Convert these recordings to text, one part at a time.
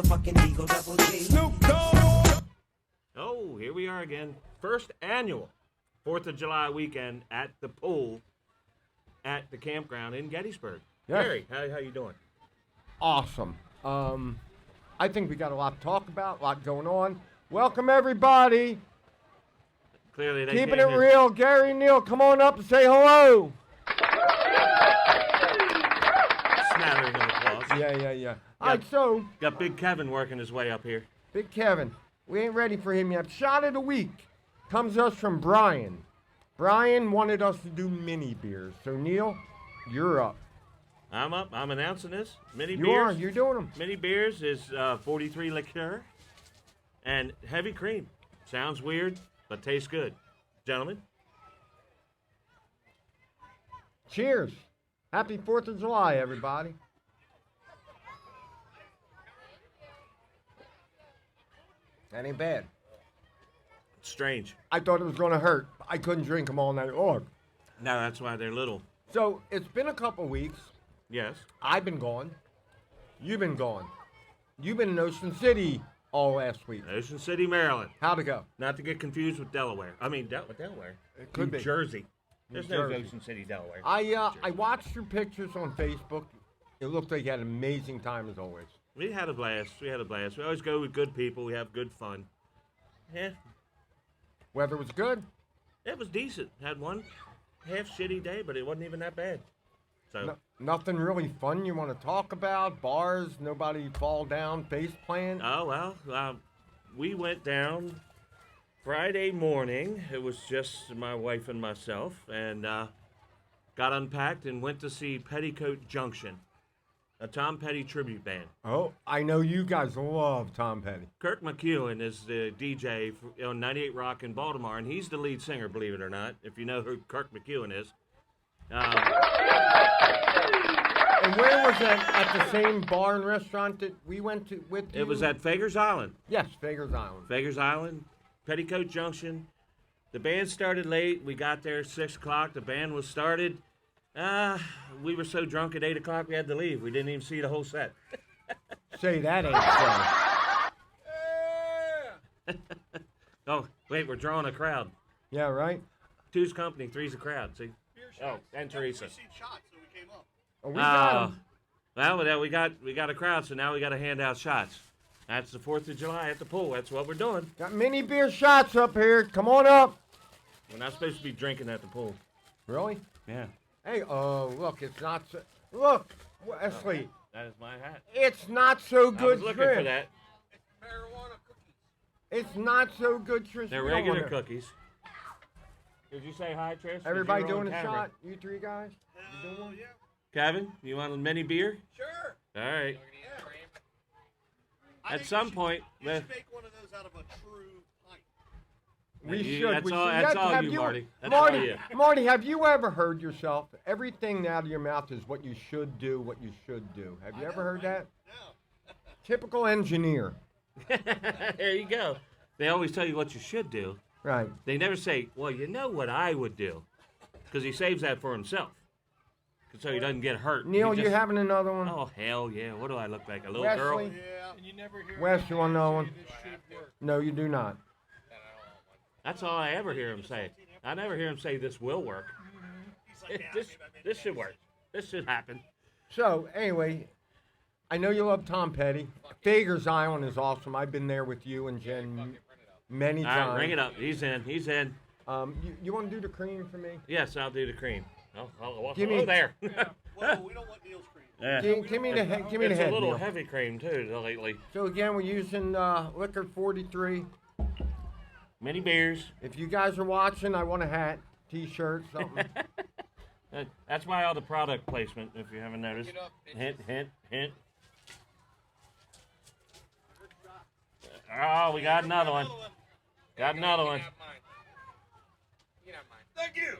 motherfucking Eagle Double G. Snoop Dogg. Oh, here we are again. First annual 4th of July weekend at the pool at the campground in Gettysburg. Yes. Gary, how you doing? Awesome. I think we got a lot to talk about, a lot going on. Welcome, everybody. Clearly, they Keeping can't it real. Gary Neal, come on up and say hello. Smattering of applause. Yeah. All right, so, Got Big Kevin working his way up here. Big Kevin, we ain't ready for him yet. Shot of the week comes to us from Brian. Brian wanted us to do mini beers. So, Neil, you're up. I'm up. I'm announcing this. Mini You beers. are. You're doing them. Mini beers is 43 liqueur and heavy cream. Sounds weird, but tastes good. Gentlemen. Cheers. Happy 4th of July, everybody. That ain't bad. It's strange. I thought it was going to hurt. I couldn't drink them all night long. No, that's why they're little. So, it's been a couple weeks. Yes. I've been gone. You've been gone. You've been in Ocean City all last week. Ocean City, Maryland. How'd it go? Not to get confused with Delaware. I mean, with Delaware. It could New be. Jersey. There's New no Jersey. Ocean City, Delaware. I watched your pictures on Facebook. It looked like you had an amazing time as always. We had a blast. We always go with good people. We have good fun. Yeah, Weather was good. it was decent. Had one half shitty day, but it wasn't even that bad. So, Nothing really fun you want to talk about. Bars, nobody fall down, face plant. oh well, we went down Friday morning. It was just my wife and myself, and got unpacked and went to see Petticoat Junction, a Tom Petty tribute band. Oh, I know you guys love Tom Petty. Kirk McEwen is the DJ on 98 Rock in Baltimore, and he's the lead singer, believe it or not, if you know who Kirk McEwen is. And where was that? At the same bar and restaurant that we went to with you? It was at Fager's Island. Yes, Fager's Island. Fager's Island, Petticoat Junction. The band started late. We got there 6 o'clock. The band was started. We were so drunk at 8 o'clock we had to leave. We didn't even see the whole set. Say that ain't so. Oh, wait, we're drawing a crowd. Yeah, right? Two's company, three's a crowd. See? Oh, and Teresa. Oh, we got 'em. Well, we got a crowd, so now we got to hand out shots. That's the 4th of July at the pool. That's what we're doing. Got mini beer shots up here. Come on up. We're not supposed to be drinking at the pool. Really? Yeah. Hey, look, it's not so. Look, Wesley, That is my hat. it's not so I good was looking shrimp. for that. It's not so good shrimp. They're We don't regular wanna- cookies. Did you say hi, Trish? 'Cause Everybody you're on doing a camera. shot? You three guys? You doing one? Kevin, you want a mini beer? Sure. All right. I At think some point, you should make one of those out of a true pint. We You- should. that's we all- should. that's all Have you, Marty. That's Marty, all you. Marty, have you ever heard yourself? Everything out of your mouth is what you should do, what you should do. Have you ever heard that? No. Typical engineer. there you go. They always tell you what you should do. Right. They never say, well, you know what I would do. Because he saves that for himself. So he doesn't get hurt. Neil, He you just- having another one? Oh, hell yeah. What do I look like? A little Wesley? girl? Yeah. And you never hear Wes, you want another one? this should work. No, you do not. That's all I ever hear him say. I never hear him say this will work. He's like, yeah, This, maybe I made this that should work. This should happen. So, anyway, I know you love Tom Petty. Fager's Island is awesome. I've been there with you and Jen many All times. right, bring it up. He's in. He's in. You want to do the cream for me? Yes, I'll do the cream. Oh, Give hello me- there. Whoa, we don't want Neil's cream. Yeah. Give me the It's head. a little Neil. heavy cream, too, lately. So again, we're using Liquor 43. Many beers. If you guys are watching, I want a hat, T-shirt, something. That's why all the product placement, if you haven't noticed. Hint, hint, hint. Oh, we got another one. Got another one. Thank you.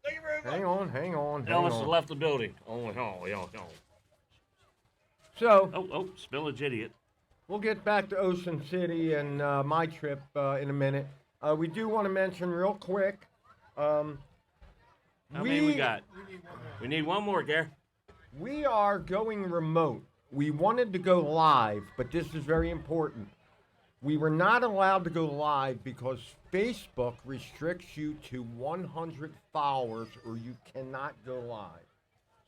Thank you very much. hang on, hang Elvis has on. left the building. Oh. So Oh, spill a idiot. we'll get back to Ocean City and my trip in a minute. We do want to mention real quick. How many we got? We need one more, Gare. We are going remote we wanted to go live, but this is very important. We were not allowed to go live because Facebook restricts you to 100 followers or you cannot go live.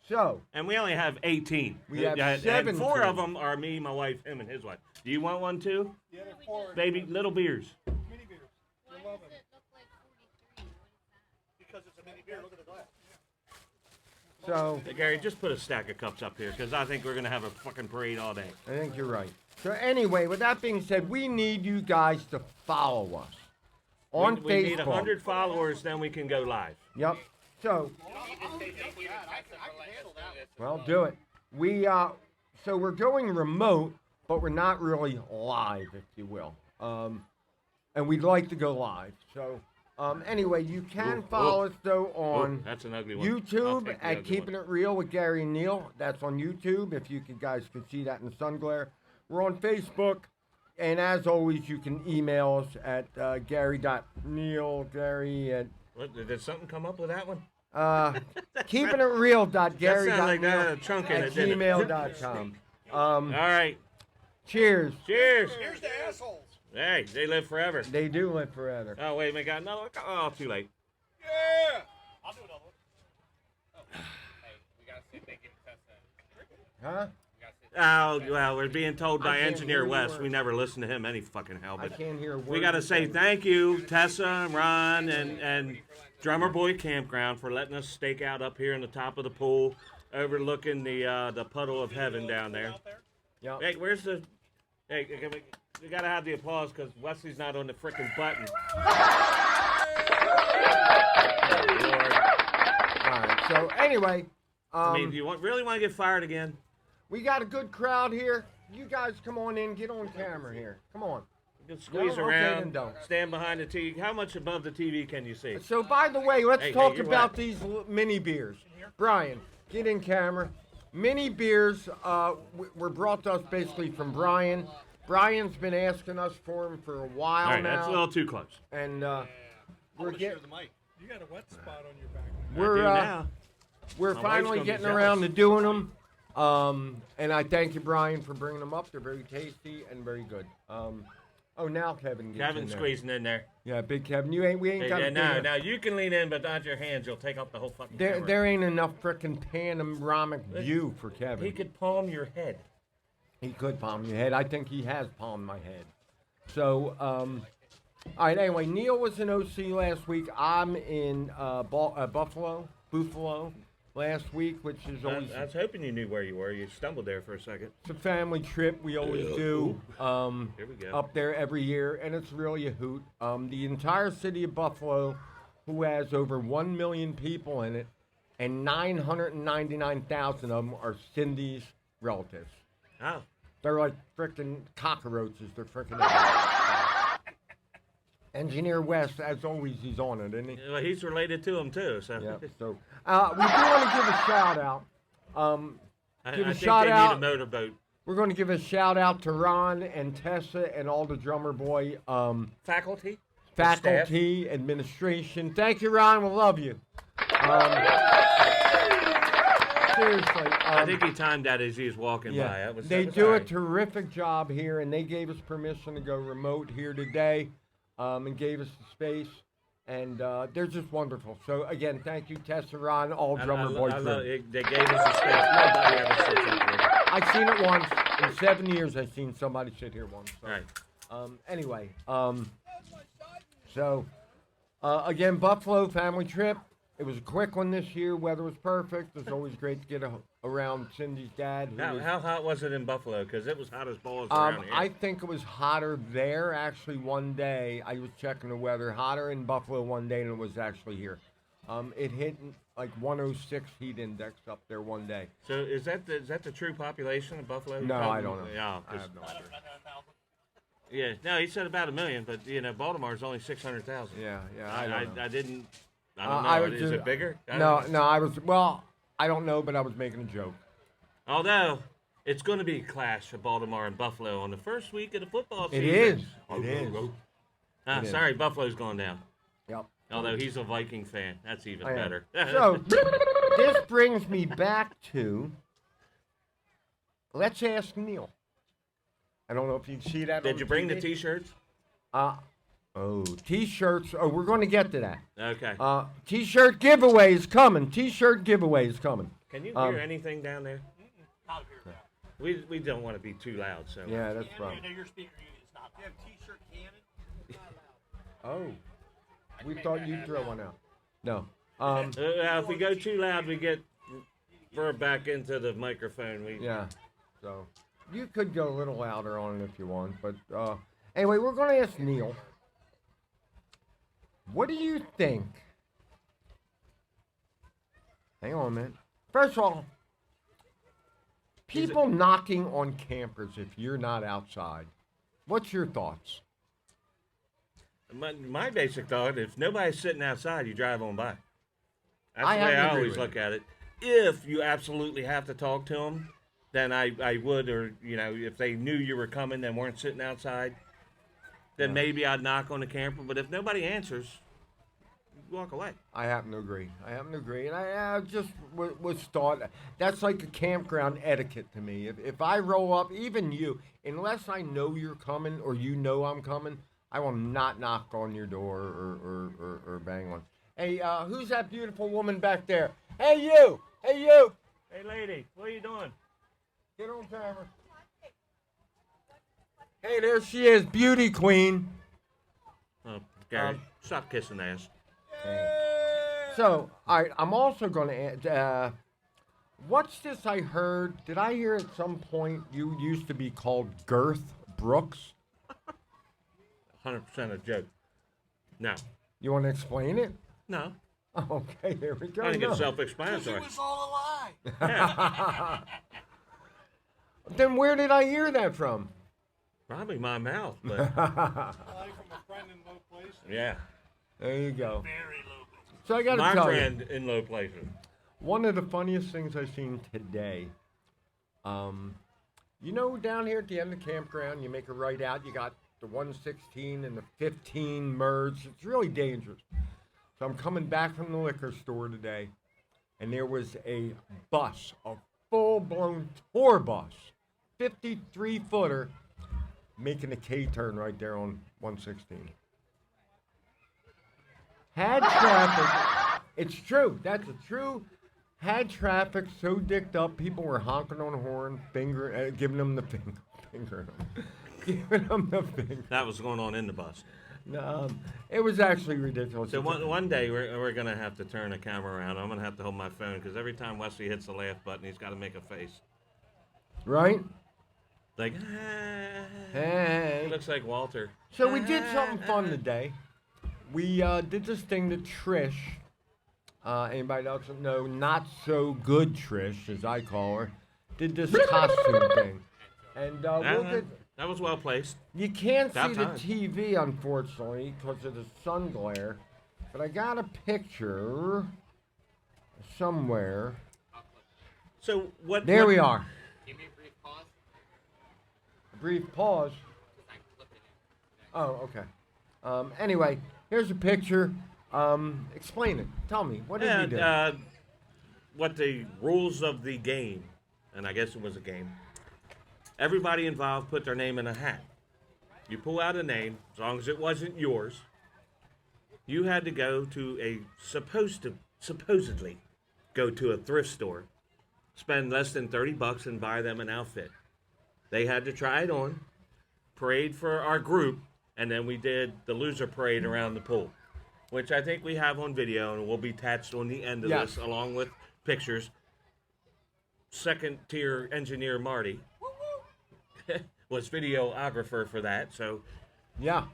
So, And we only have 18. We have And 17. 4 of them are me, my wife, him, and his wife. Do you want one too? The other four Baby, little beers. mini beers. Why You'll love does it. it look like 43? What is Because it's a mini beer. Look at the glass. so Hey, Gary, just put a stack of cups up here because I think we're going to have a fucking parade all day. I think you're right. So anyway, with that being said, we need you guys to follow us on we need Facebook. 100 followers, then we can go live. Yep. So, well, do it. So we're going remote, but we're not really live, if you will. And we'd like to go live. So, anyway, you can Ooh, follow ooh. us though Oh, on that's an ugly one. I'll YouTube take the at ugly Keeping one. It Real with Gary and Neil. That's on YouTube. If you guys could see that in the sun glare. We're on Facebook. And as always, you can email us at Gary at What, did something come up with that one? keepingitreal.gary.neil That sounded like that had a chunk in at it, didn't it? gmail.com. All right. Cheers. Cheers. Here's the assholes. Hey, they live forever. They do live forever. Oh, wait, we got another one? Oh, too late. Yeah. I'll do another one. Huh? Oh, well, we're being told by I can't Engineer hear a West. word. We never listen to him any fucking hell. I But can't hear a word. we got to you're say saying. thank you, Tessa and Ron and Drummer Boy Campground for letting us stake out up here in the top of the pool, overlooking the puddle of heaven down there. Yep. Hey, where's the? Hey, we gotta have the applause because Wesley's not on the frickin' button. Oh, Lord. All right. So anyway, I mean, do you really want to get fired again? we got a good crowd here. You guys come on in. Get on camera here. Come on. You can squeeze No, okay, then around, don't. stand behind the TV. How much above the TV can you see? So by the way, let's Hey, talk you're about wet. these mini beers. Brian, get in camera. Mini beers were brought to us basically from Brian. Brian's been asking us for them for a while All right, now. that's a little too close. And I we're want to share getting the mic. You got a wet spot on your back. I we're do now. we're My wife's finally gonna be getting jealous. around to doing them. And I thank you, Brian, for bringing them up. They're very tasty and very good. Now Kevin gets Kevin's in there. squeezing in there. Yeah, big Kevin. We ain't got Yeah, a now, big- now you can lean in, but not your hands. You'll take up the whole fucking There, camera. there ain't enough frickin' panoramic view for Kevin. He could palm your head. He could palm your head. I think he has palmed my head. So, all right. Anyway, Neil was in OC last week. I'm in Buffalo last week, which is always I was hoping you knew where you were. You stumbled there for a second. it's a family trip. We always do Here we go. up there every year, and it's really a hoot. The entire city of Buffalo, who has over 1 million people in it, and 999,000 of them are Cindy's relatives. Oh, They're like frickin' cockroaches. They're frickin' Engineer West, as always, he's on it, isn't he? well, he's related to him too. So Yeah. So we do want to give a shout out. I give a think shout they out. need a motorboat. We're going to give a shout out to Ron and Tessa and all the Drummer Boy Faculty. faculty, administration. Thank you, Ron. We love you. Seriously. I think he timed that as he was walking by. Yeah, That was, they that was do all a right. terrific job here, and they gave us permission to go remote here today, and gave us the space, and they're just wonderful. So again, thank you, Tessa, Ron, all Drummer Boy crew. They gave us a space. Nobody ever sits up here. I've seen it once in 7 years. I've seen somebody sit here once. So. All right. Anyway, so again, Buffalo family trip. It was a quick one this year. Weather was perfect. It was always great to get around Cindy's dad. Who was, How hot was it in Buffalo? Because it was hot as balls around here. I think it was hotter there actually one day. I was checking the weather. Hotter in Buffalo one day than it was actually here. It hit like 106 heat index up there one day. So is that the true population of Buffalo? No, I don't know. Yeah, I have no idea. yeah. No, he said about 1 million, but Baltimore's only 600,000. Yeah, I don't know. I didn't. I don't know. I was Is just- it bigger? I No, don't- no, I was I don't know, but I was making a joke. Although it's going to be a clash of Baltimore and Buffalo on the first week of the football It season. is. Oh, It is. It is. Sorry, Buffalo's gone down. Yep. Although he's a Viking fan, that's even I am. better. So this brings me back to let's ask Neil. I don't know if you see that. Did on you bring the TV. T-shirts? T-shirts. Oh, we're going to get to that. Okay. T-shirt giveaway is coming. T-shirt giveaway is coming. Can you hear anything down there? Out here now. We don't want to be too loud, so. Yeah, that's right. Your speaker unit is not. You have T-shirt cannon. Oh, we thought you'd throw one out. No. If we go too loud, we get back into the microphone. Yeah. So you could go a little louder on it if you want, but anyway, we're going to ask Neil. What do you think? Hang on a minute. First of all, people knocking on campers if you're not outside. What's your thoughts? My basic thought: if nobody's sitting outside, you drive on by. That's I the way happen to I agree always with look at it. If you absolutely have to talk to them, then I would, or if they knew you were coming and weren't sitting outside, then maybe I'd knock on the camper. But if nobody answers, you walk away. I happen to agree. And I just was thought that's like a campground etiquette to me. If I roll up, even you, unless I know you're coming or you know I'm coming, I will not knock on your door or bang on. Hey, who's that beautiful woman back there? Hey, you! Hey, you! Hey, lady, what are you doing? Get on camera. Hey, there she is, beauty queen. Oh, Gary, stop kissing ass. So, all right, I'm also going to what's this I heard? Did I hear at some point you used to be called Girth Brooks? 100% a joke. No. You want to explain it? No. Okay, there we go. I think it's Because self-explanatory. it was all a lie. Then where did I hear that from? Probably my mouth, but A lie from a friend in low place. yeah. There you go. Very low place. So I got to My tell friend in low places. you, one of the funniest things I've seen today, down here at the end of the campground, you make a right out, you got the 116 and the 15 merged. It's really dangerous. So I'm coming back from the liquor store today, and there was a bus, a full-blown tour bus, 53-footer, making a K-turn right there on 116. Had traffic, it's true, that's true. Had traffic so dicked up, people were honking on the horn, giving them the finger, giving them the finger. That was going on in the bus. No, it was actually ridiculous. So one day we're going to have to turn the camera around. I'm going to have to hold my phone because every time Wesley hits the laugh button, he's got to make a face. Right? Like, Hey. looks like Walter. So we did something fun today. We did this thing that Trish, anybody else know, not so good Trish, as I call her, did this costume thing. And That was well placed. you can't see About the time. TV, unfortunately, because of the sun glare. But I got a picture somewhere. So what? There what, we are. Give me a brief pause. A brief pause. Because I'm flipping it. Oh, okay. Anyway, here's a picture. Explain it. Tell me. What did we do? What the rules of the game, and I guess it was a game. Everybody involved put their name in a hat. You pull out a name, as long as it wasn't yours. You had to go to supposedly go to a thrift store, spend less than $30 and buy them an outfit. They had to try it on, parade for our group, and then we did the loser parade around the pool, which I think we have on video and will be attached on the end of Yes. this along with pictures. Second tier engineer Marty was videographer for that, so Yeah.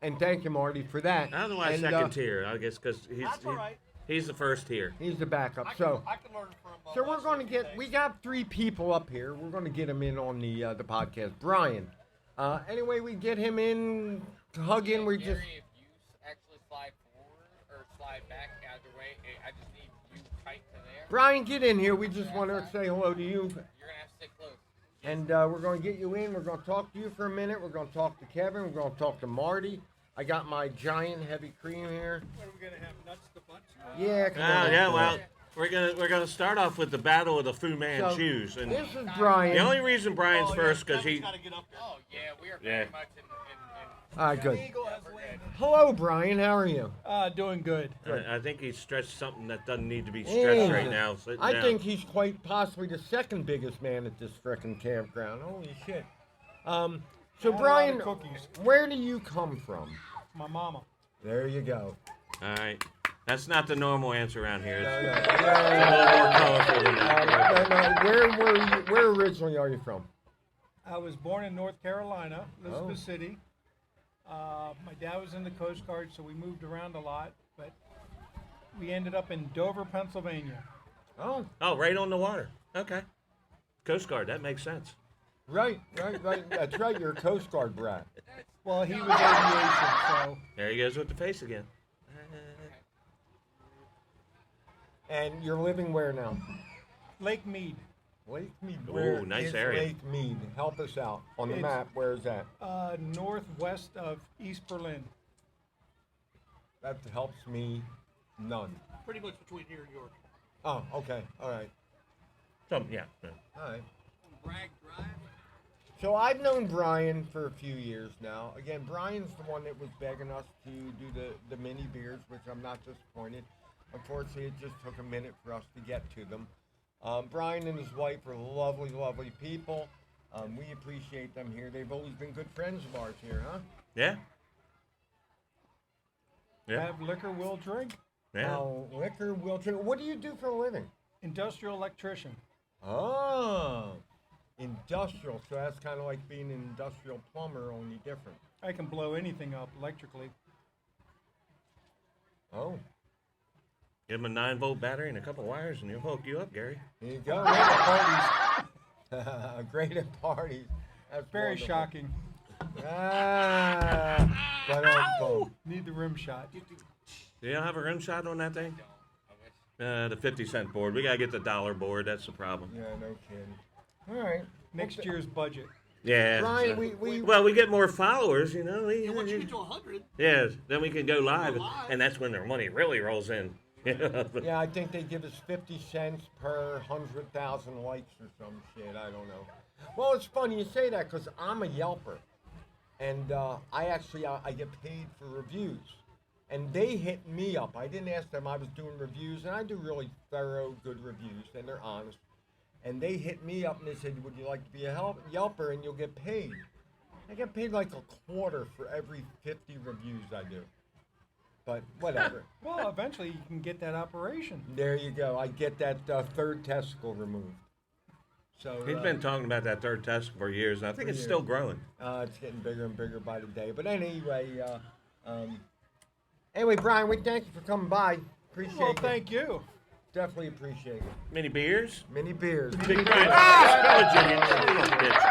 And thank you, Marty, for that. I don't know why And, second tier. I guess because That's all right. he's the first tier. He's the backup. I So can learn from. we're Wesley going to get. today. We got 3 people up here. We're going to get him in on the podcast. Brian. Anyway, we get him in. Hug in. We just. Gary, if you actually slide forward or slide back either way, I just need you tight to there. Brian, get in here. We just want to say hello to you. You're gonna have to stay close. And we're going to get you in. We're going to talk to you for a minute. We're going to talk to Kevin. We're going to talk to Marty. I got my giant heavy cream here. What, are we gonna have nuts to bunch? Yeah, come on. Yeah, come well, on. we're gonna start off with the battle of the Fu Manchus, and This is Brian. the only reason Brian's Oh, first because Kevin's he. gotta get up there. Oh yeah, we are Yeah. very much in All right, good. Eagle has we're landed. good. Hello, Brian. How are you? Doing good. I think he stretched something that doesn't need to be Hey. stretched right now. Sitting I down. think he's quite possibly the second biggest man at this frickin' campground. Holy shit. So Had a lot Brian, of cookies. where do you come from? My mama. There you go. All right, that's not the normal answer around here. No, It's no, a little more colorful than that. no, where originally are you from? I was born in North Carolina, Elizabeth Oh. City. My dad was in the Coast Guard, so we moved around a lot, but we ended up in Dover, Pennsylvania. Oh, Oh, right on the water. Okay, Coast Guard. That makes sense. right. That's right. You're a Coast Guard brat. Well, he was aviation, so There he goes with the face again. And you're living where now? Lake Mead, Lake Mead. Ooh, Where nice is area. Lake Mead. Help us out. On the It's- map, where is that? northwest of East Berlin. That helps me none. Pretty much between here and York. Oh, okay. All right. Yeah. All right. Bragg Drive. So I've known Brian for a few years now. Again, Brian's the one that was begging us to do the mini beers, which I'm not disappointed. Unfortunately, it just took a minute for us to get to them. Brian and his wife are lovely, lovely people. We appreciate them here. They've always been good friends of ours here, huh? Yeah. Yeah. Have liquor, will drink. Yeah. Now, liquor, wheelchair. What do you do for a living? Industrial electrician. Oh, industrial. So that's kind of like being an industrial plumber, only different. I can blow anything up electrically. Oh, Give him a 9-volt battery and a couple wires, and he'll hook you up, Gary. there you go. Great at parties. Great at parties. That's Very wonderful. shocking. Boom. Need the rim shot. You don't have a rim shot on that thing? I wish. The 50-cent board. We gotta get the dollar board. That's the problem. Yeah, no kidding. All right. Next year's budget. Yeah. Brian, so- we Well, we get more followers, you know. And once you get to 100, Yeah, then we can go live, live. and that's when their money really rolls in. yeah, I think they give us 50 cents per 100,000 likes or some shit. I don't know. Well, it's funny you say that because I'm a Yelper, and I get paid for reviews, and they hit me up. I didn't ask them. I was doing reviews, and I do really thorough, good reviews, and they're honest. And they hit me up and they said, "Would you like to be a Yelper and you'll get paid?" I get paid like a quarter for every 50 reviews I do. But whatever. Well, eventually you can get that operation. There you go. I get that third testicle removed. So He's been talking about that third test for years, and I think For it's years. still growing. It's getting bigger and bigger by the day. But anyway, Brian, we thank you for coming by. Appreciate Well, it. thank you. Definitely appreciate it. Many beers? Many beers. Big Brian. Ah, son of a bitch.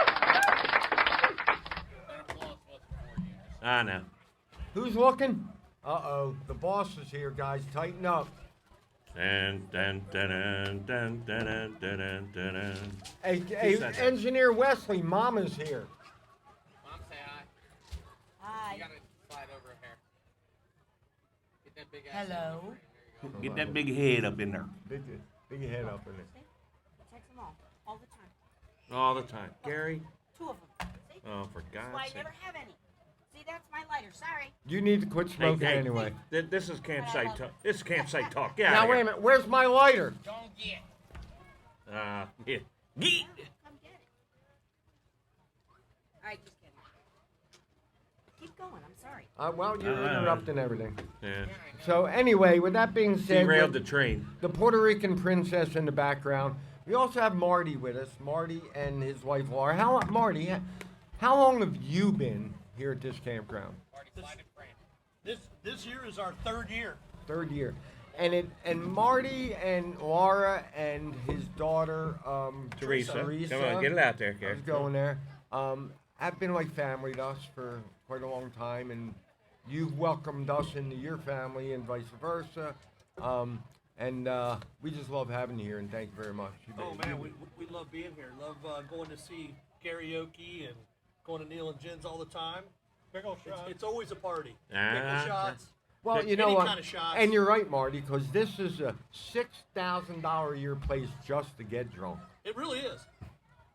That applause was for you. I know. Who's looking? Uh-oh. The boss is here, guys. Tighten up. Dun, dun, dun, dun, dun, dun, dun, dun, dun, dun. Hey, said that? Engineer Wesley, Mama's here. Mom, say hi. Hi. You gotta slide over here. Get that big ass. Hello. There you go. Get that big head up in there. Big head up in it. See? Text them all the time. All the time. Gary? 2 of them. See? Oh, for That's why God's I sake. never have any. See, that's my lighter. Sorry. You need to quit smoking hey. anyway. This is campsite talk. This is campsite talk. Yeah. Now, wait a minute. Where's my lighter? Don't get. Yeah. Come get it. All right, just kidding. Keep going. I'm sorry. Well, you're interrupting everything. Yeah. So, anyway, with that being said, Derailed the train. the Puerto Rican princess in the background. We also have Marty with us. Marty and his wife Laura. Marty, how long have you been here at this campground? Already slide in frame. this year is our 3rd year. 3rd year. And Marty and Laura and his daughter Teresa. Come on, get it out there, I Gary. was going there. Have been like family to us for quite a long time, and you've welcomed us into your family and vice versa. We just love having you here, and thank you very much. Oh man, we love being here. Love going to see karaoke and going to Neil and Jen's all the time. Pickle shot. It's always a party. Ah, Pickle shots. Well, you know Any what? kind of shots. And you're right, Marty, because this is a $6,000 a year place just to get drunk. It really is.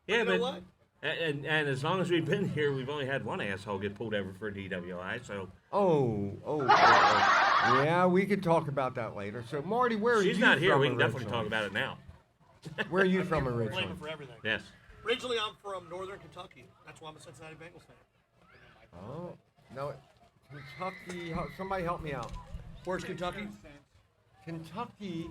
Yeah, You know but what? and as long as we've been here, we've only had one asshole get pulled over for a DWI. So Oh. Yeah, we could talk about that later. So, Marty, where are you she's not here. from We can definitely originally? talk about it now. Where are you from Blame originally? him for everything. Yes. Originally, I'm from Northern Kentucky. That's why I'm a Cincinnati Bengals fan. Oh, no, Kentucky. Somebody help me out. Where's Kentucky? Kentucky.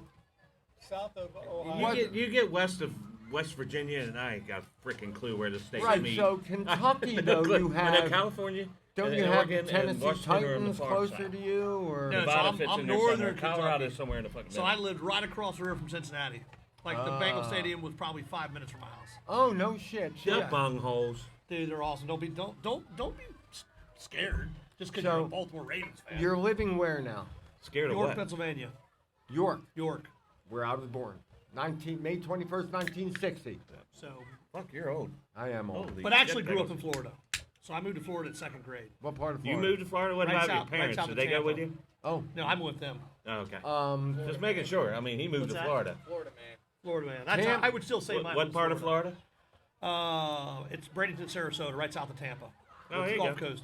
South of Ohio. You get west of West Virginia, and I ain't got a freaking clue where the states Right, meet. so Kentucky, though, you And then have. California. Don't and you have Oregon the Tennessee and Washington are on the Titans far closer side. to you, or? No, so Nevada I'm fits in there northern somewhere. Kentucky. Colorado's somewhere in the fucking So middle. I lived right across the river from Cincinnati. Like the Bengal Stadium was probably 5 minutes from my house. Oh no shit! The Yeah. bungholes. Dude, they're awesome. Don't be scared just because So, you're a Baltimore Ravens fan. You're living where now? Scared of York, what? Pennsylvania. York, York. where I was born. May 21st, 1960. So, Fuck, you're old. I am old. Holy but actually shit, grew that up in Florida. So I moved to Florida in second grade. What part of You Florida? moved to Florida? What Right about south- your right parents? south Did of they go Tampa. with you? Oh, No, I'm with them. Oh, okay. Just making sure. I mean, he moved What's to that? Florida. Florida man. Florida man. That's Tampa. I would still say mine What was part of Florida? It's Bradenton, Sarasota, right south of Tampa. Oh, It's there you Gulf go. Coast.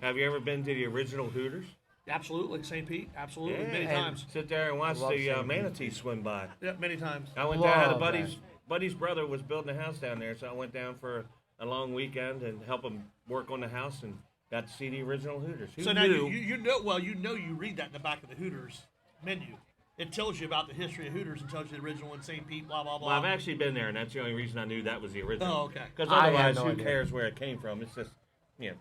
Have you ever been to the original Hooters? Absolutely, St. Pete. Absolutely, Yeah, many and times. Sit there and watch Love the St. Pete. manatees swim by. Yeah, many times. I went down. I had a Love buddy's brother was building a house down there, so I went down for a long weekend and helped him work on the house and got to see the original Hooters. Who So now knew? you know you read that in the back of the Hooters menu. It tells you about the history of Hooters and tells you the original in St. Pete, blah blah blah. Well, I've actually been there, and that's the only reason I knew that was the original. Oh, okay. Because I had otherwise, no who idea. cares where it came from? It's just,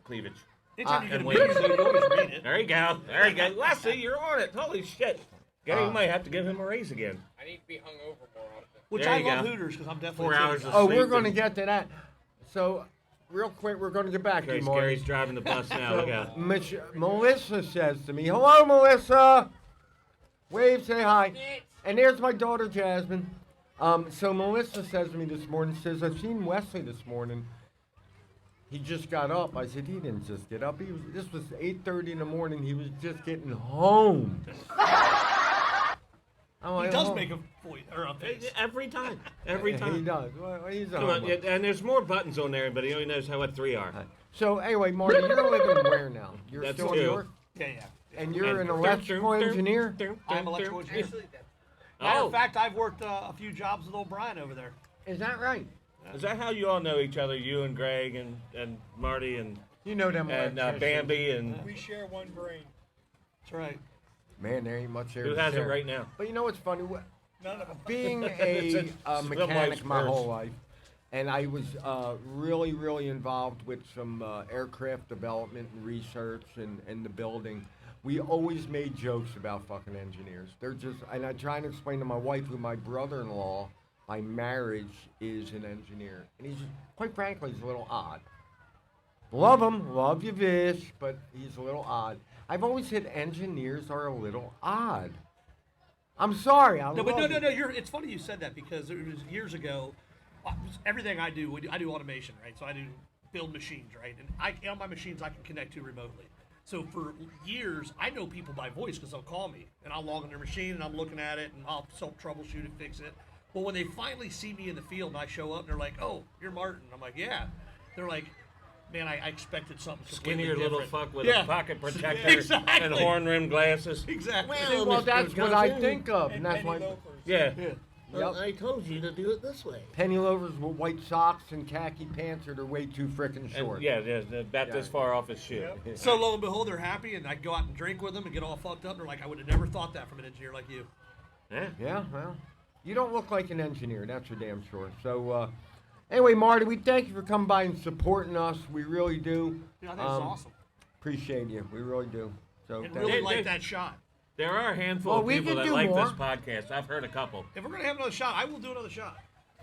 cleavage. Anytime you get a and menu, wings. though, you always read it. There you go. There you go. Leslie, you're on it. Holy shit. Gary Uh, might have to give him a raise again. I need to be hung over more often. Which There I you love go. Hooters because I'm definitely 4 a hours Hooters of Oh, sleep we're going to and- get to that. So, real quick, we're going to get back to you, Gary's Marty. driving the bus now. Look out. Melissa says to me, "Hello, Melissa." Wave, say hi. And there's my daughter, Jasmine. So Melissa says to me this morning, says, "I've seen Wesley this morning. He just got up." I said, "He didn't just get up. This was 8:30 in the morning. He was just getting home." I'm He like, does "Oh." make a voice or a face. Every time. Every He time. does. Well, he's a Come on, homo. and there's more buttons on there, but he only knows what 3 are. So anyway, Marty, you're living where now? You're That's still in two. York? Yeah. And you're And an electrical engineer? I'm electrical engineer. Actually, that Matter Oh, of fact, I've worked a few jobs with old Brian over there. Is that right? is that how you all know each other? You and Greg and Marty and You know them electricians. Bambi and We share one brain. That's right. Man, there ain't much there who to has it share. right now? But you know what's funny? None of them. Being It's a some mechanic wife's my purse. whole life, and I was really, really involved with some aircraft development and research and the building. We always made jokes about fucking engineers. They're just, and I try to explain to my wife, who my brother-in-law, by marriage, is an engineer. And he's, quite frankly, he's a little odd. Love him, love you, Vish, but he's a little odd. I've always said engineers are a little odd. I'm sorry, I No, but love no. you. It's funny you said that because it was years ago. Everything I do, I do automation, right? So I do build machines, right? And on my machines, I can connect to remotely. So for years, I know people by voice because they'll call me and I'll log on their machine and I'm looking at it and I'll troubleshoot it, fix it. But when they finally see me in the field and I show up and they're like, "Oh, you're Martin," I'm like, "Yeah." They're like, "Man, I expected something completely Skinnier little different." fuck with Yeah. a pocket protector Exactly. and horn rimmed glasses. Exactly. Well, that's what I think of, and that's penny why loafers. Yeah. Yeah. Yep. I told you to do it this way. Penny loafers with white socks and khaki pants that are way too frickin' short. And yeah, about this far off his shit. Yep. So lo and behold, they're happy, and I go out and drink with them and get all fucked up. They're like, "I would have never thought that from an engineer like you." Yeah. Yeah, well, you don't look like an engineer, that's for damn sure. So, anyway, Marty, we thank you for coming by and supporting us. We really do. Yeah, I think it's awesome. Appreciate you. We really do. So, And thank really They- like they- that shot. There are a handful Well, of we people could that do like more. this podcast. I've heard a couple. If we're gonna have another shot, I will do another shot.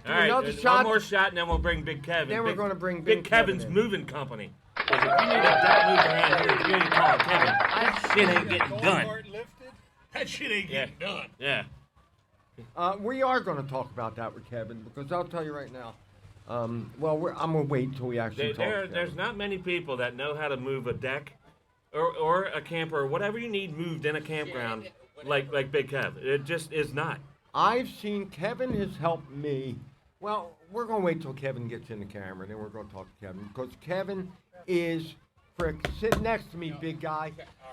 All right, another one shot. more shot, and then we'll bring Big Kevin. Then we're Big- gonna bring Big Big Kevin Kevin's in. Moving Company. 'Cause if you need a deck move around here, you need to call Kevin. That shit ain't getting Gold done. cart lifted. That shit ain't Yeah. getting done. Yeah. we are going to talk about that with Kevin, because I'll tell you right now. I'm going to wait till we actually talk to Kevin. There's not many people that know how to move a deck or a camper or whatever you need moved in a campground like Big Kev. It just is not. I've seen Kevin has helped me. Well, we're going to wait till Kevin gets in the camera, then we're going to talk to Kevin. Because Kevin is, frick, sit next to me, big guy.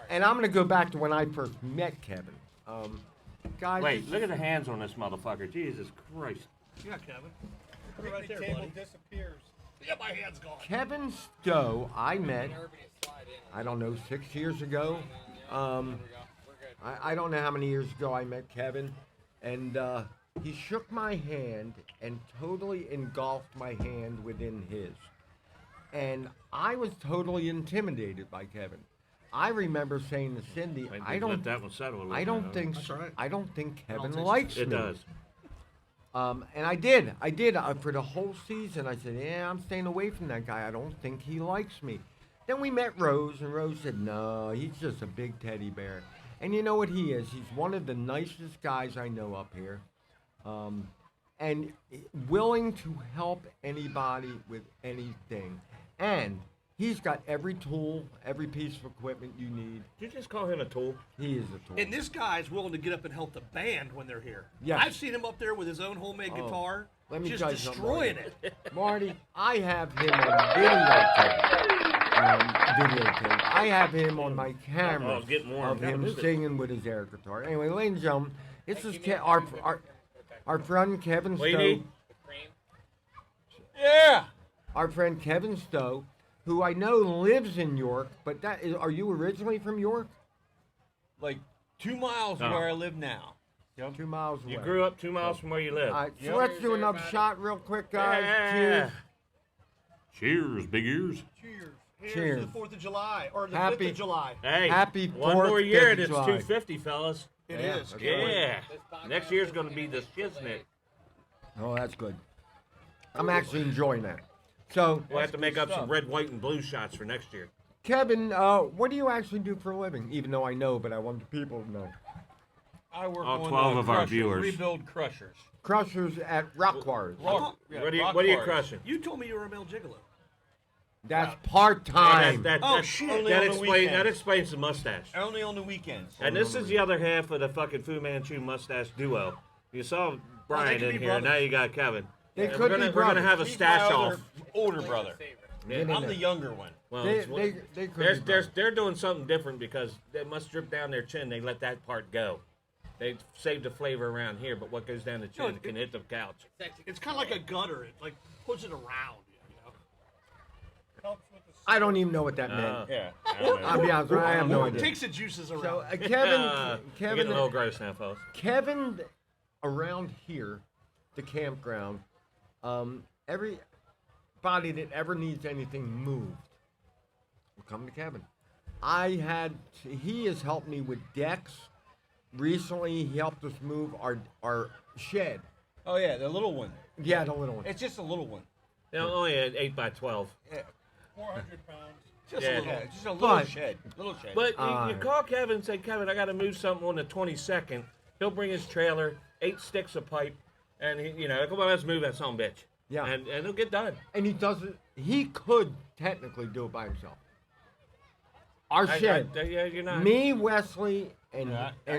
And I'm going to go back to when I first met Kevin. Guys, Wait, look at the hands on this motherfucker. Jesus Christ. Yeah, Kevin. Put it right there, buddy. disappears. Yeah, my hand's gone. Kevin Stowe, I met, I don't know, 6 years ago. I don't know how many years ago I met Kevin. And he shook my hand and totally engulfed my hand within his. And I was totally intimidated by Kevin. I remember saying to Cindy, I let don't, that one settle a little I bit, don't huh? think, That's all right. I don't think Kevin think so. likes It me. does. And I did. For the whole season. I said, yeah, I'm staying away from that guy. I don't think he likes me. Then we met Rose, and Rose said, no, he's just a big teddy bear. And you know what he is? He's one of the nicest guys I know up here. And willing to help anybody with anything. And he's got every tool, every piece of equipment you need. Did you just call him a tool? He is a tool. And this guy's willing to get up and help the band when they're here. Yes. I've seen him up there with his own homemade Oh, guitar, let me just tell you something, destroying Marty. it. Marty, I have him on videotape. I have him on my camera Oh, it's getting warm. of Gotta him move it. singing with his air guitar. Anyway, ladies and gentlemen, this is our friend Kevin What do you Stowe. need? Cream. Yeah. Our friend Kevin Stowe, who I know lives in York, but are you originally from York? Like 2 miles from Oh. where I live now. 2 miles away. You grew up 2 miles from where you live. All right, so Yep. let's do Cheers, another everybody. shot real quick, guys. Yeah. Cheers. Cheers, big ears. Cheers. Cheers. Here's to the 4th of July, or the Happy- 5th of July. Hey, Happy one 4th more year and of it's July. 250, fellas. It Yeah, is. that's Yeah. This podcast Next year's going to is be the gonna be shiznit. Oh, that's good. I'm actually enjoying that. So, We'll have to make good up some stuff. red, white, and blue shots for next year. Kevin, what do you actually do for a living? Even though I know, but I want the people to know. I work All on 12 of our crushers, viewers. rebuild crushers. Crushers at Rock Quarries. Rock, What are you, rock what are you quarries. crushing? You told me you were a male gigolo. That's part-time. Oh, shit. Only That on the explains weekends. the mustache. Only on the weekends. And this is the other half of the fucking Fu Manchu mustache duo. You saw Brian could in be here, now brothers. you got Kevin. They And could we're be gonna brothers. have a He's stash my off. older brother. Yeah. Get in I'm there. the younger one. Well, They it's- could be brothers. they're doing something different because they must drip down their chin. They let that part go. They save the flavor around here, but what goes down the chin No, can hit the couch. It's kind of like a gutter. It like puts it around. You know. Helps with the I don't even know what that meant. Yeah. I'll be honest with you, I have no It idea. takes the juices around. So, We're getting a little Kevin, gross now, folks. Kevin, around here, the campground, everybody that ever needs anything moved will come to Kevin. He has helped me with decks. Recently, he helped us move our shed. Oh yeah, the little one. Yeah, the little one. It's just a little one. You know, only an 8 by 12. 400 pounds. Just Yeah. a little. Yeah, just a little But- shed. Little shed. But you Alright. call Kevin and say, Kevin, I got to move something on the 22nd. He'll bring his trailer, 8 sticks of pipe, and come on, let's move that son of a bitch. Yeah. And it'll get done. And he doesn't. He could technically do it by himself. Our shed. Yeah, you're not. Me, Wesley, and yeah, I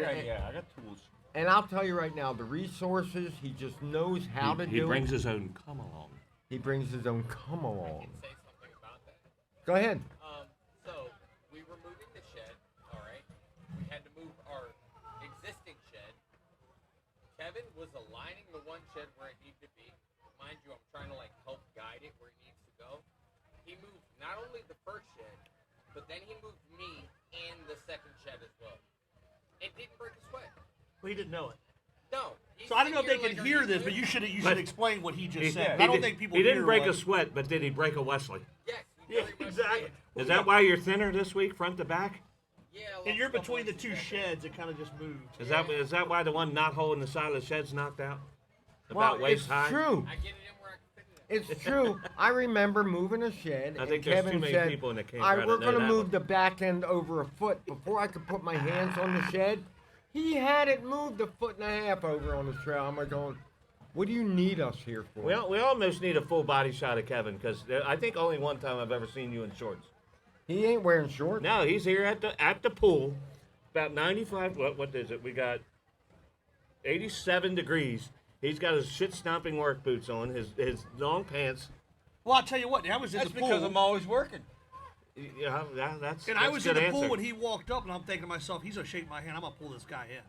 got tools. and I'll tell you right now, the resources he just knows how to he do. brings his own come along. He brings his own come along. Say something about that. Go ahead. So we were moving the shed. All right. We had to move our existing shed. Kevin was aligning the one shed where it needed to be. Mind you, I'm trying to help guide it where it needs to go. He moved not only the first shed, but then he moved me and the second shed as well. It didn't break a sweat. Well, he didn't know it. No. he's So I don't know if they sitting can here hear this, are but you should But- explain what he just He- said. he I don't did- think people He didn't hear break what, a sweat, but did he break a Wesley? Yes. He Yeah, very much exactly. did. Is that why you're thinner this week, front to back? Yeah. I And lost you're a couple between the inches two there. sheds. It kind of just moved. Is that why the one knot hole in the side of the shed's knocked out? Well, About waist it's high? true. I get it in where I can fit it in. It's true. I remember moving a shed, I and think there's Kevin too many said, people in the "All campground right, we're that know going to that move one." the back end over a foot before I could put my hands on the shed." He had it moved a foot and a half over on the trail. I'm like going, "What do you need us here for?" We almost need a full body shot of Kevin because I think only one time I've ever seen you in shorts. He ain't wearing shorts. No, he's here at the pool. About 95. What is it? We got 87 degrees. He's got his shit stomping work boots on. His long pants. Well, I'll tell you what. I was in That's the pool. because I'm always working. Yeah, that's. And that's I was a in good the pool answer. when he walked up, and I'm thinking to myself, he's gonna shake my hand. I'm gonna pull this guy in.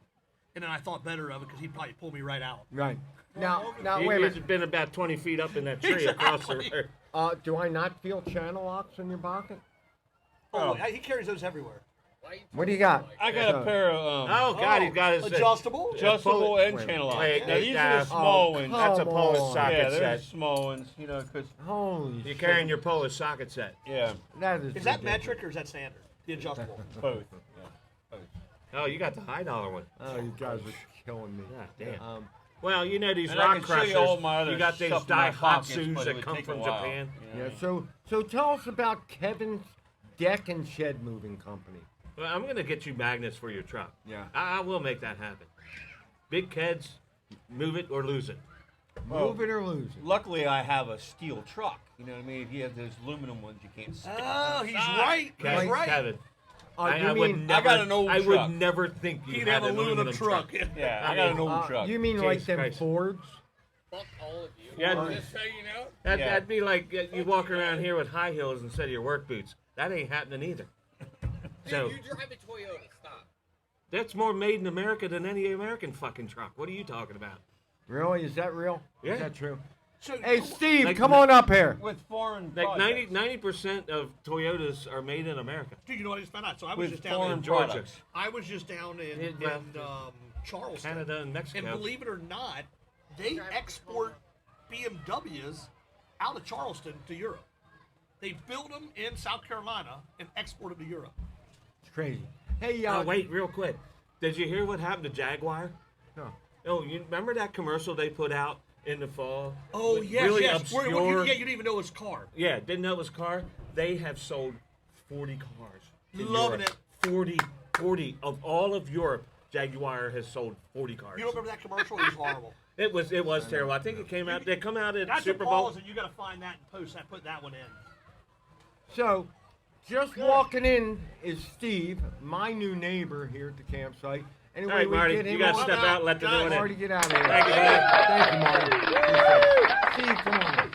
And then I thought better of it because he'd probably pull me right out. Right. Now, He, wait a has minute. been about 20 feet up in that tree across the Exactly. river. Do I not feel channel locks in your pocket? Oh, he carries those everywhere. Why you What do you talking got? like I that? got a pair of Oh God, he's got his adjustable. adjustable and Wait, channel locks. wait, Now, these are the oh, small ones. That's a come Polish on. socket Yeah, they're set. the small ones, you know, because, Holy You're shit. carrying your Polish socket set. yeah, That is Is that ridiculous. metric or is that standard? The adjustable. both. Yeah. Oh, you got the high dollar one. Oh, you guys are killing me. God damn. Um, Well, you know these And I rock can show crushers. you all my other You got these stuff in my pockets, Daihatsus but it that would come take a from while, Japan. you know? yeah. So tell us about Kevin's Deck and Shed Moving Company. Well, I'm gonna get you magnets for your truck. Yeah. I will make that happen. Big Keds, move it or lose it. Well, Move it or lose it. Luckily, I have a steel truck. You know what I mean? If you have those aluminum ones, you can't stick. Oh, he's right. He's Kevin, right. Kevin. You would mean never, I got an old I truck. would never think you He'd had have an a aluminum truck. Yeah, I got an old truck. you mean like Jesus them Christ. Fords? Fuck all of you. Yeah, Just so you know. Yeah. That'd be like you walk around here with high heels instead of your work boots. That ain't happening either. So Dude, you drive a Toyota. Stop. that's more made in America than any American fucking truck. What are you talking about? Really? Is that real? Yeah. Is that true? So, Hey, Steve, Like- come on up here. With foreign Like products. 90% of Toyotas are made in America. dude, you know what I just found out? So I was With just down foreign in Georgia. products. I was just down in, Yeah, well, Charleston. Canada and Mexico. And believe it or not, they export BMWs out of Charleston to Europe. They build them in South Carolina and export them to Europe. It's crazy. Hey, Oh, wait, real quick. Did you hear what happened to Jaguar? No. Oh, you remember that commercial they put out in the fall? Oh, With yes, really yes. obscure. You didn't even know his car. Yeah, didn't know it was a car. They have sold 40 cars. in Loving Europe. 40 of all of Europe. Jaguar has sold 40 cars. You don't remember that commercial? It was horrible. It was terrible. I think it came out. They come out at That's Super a pause, Bowl. and you got to find that and post that. Put that one in. So, just walking in is Steve, my new neighbor here at the campsite. Anyway, All right, we Marty, get you him got to on. step out and let the new one Marty, in. get out of here. Thank you, buddy. Thank you, Marty. Steve, come on.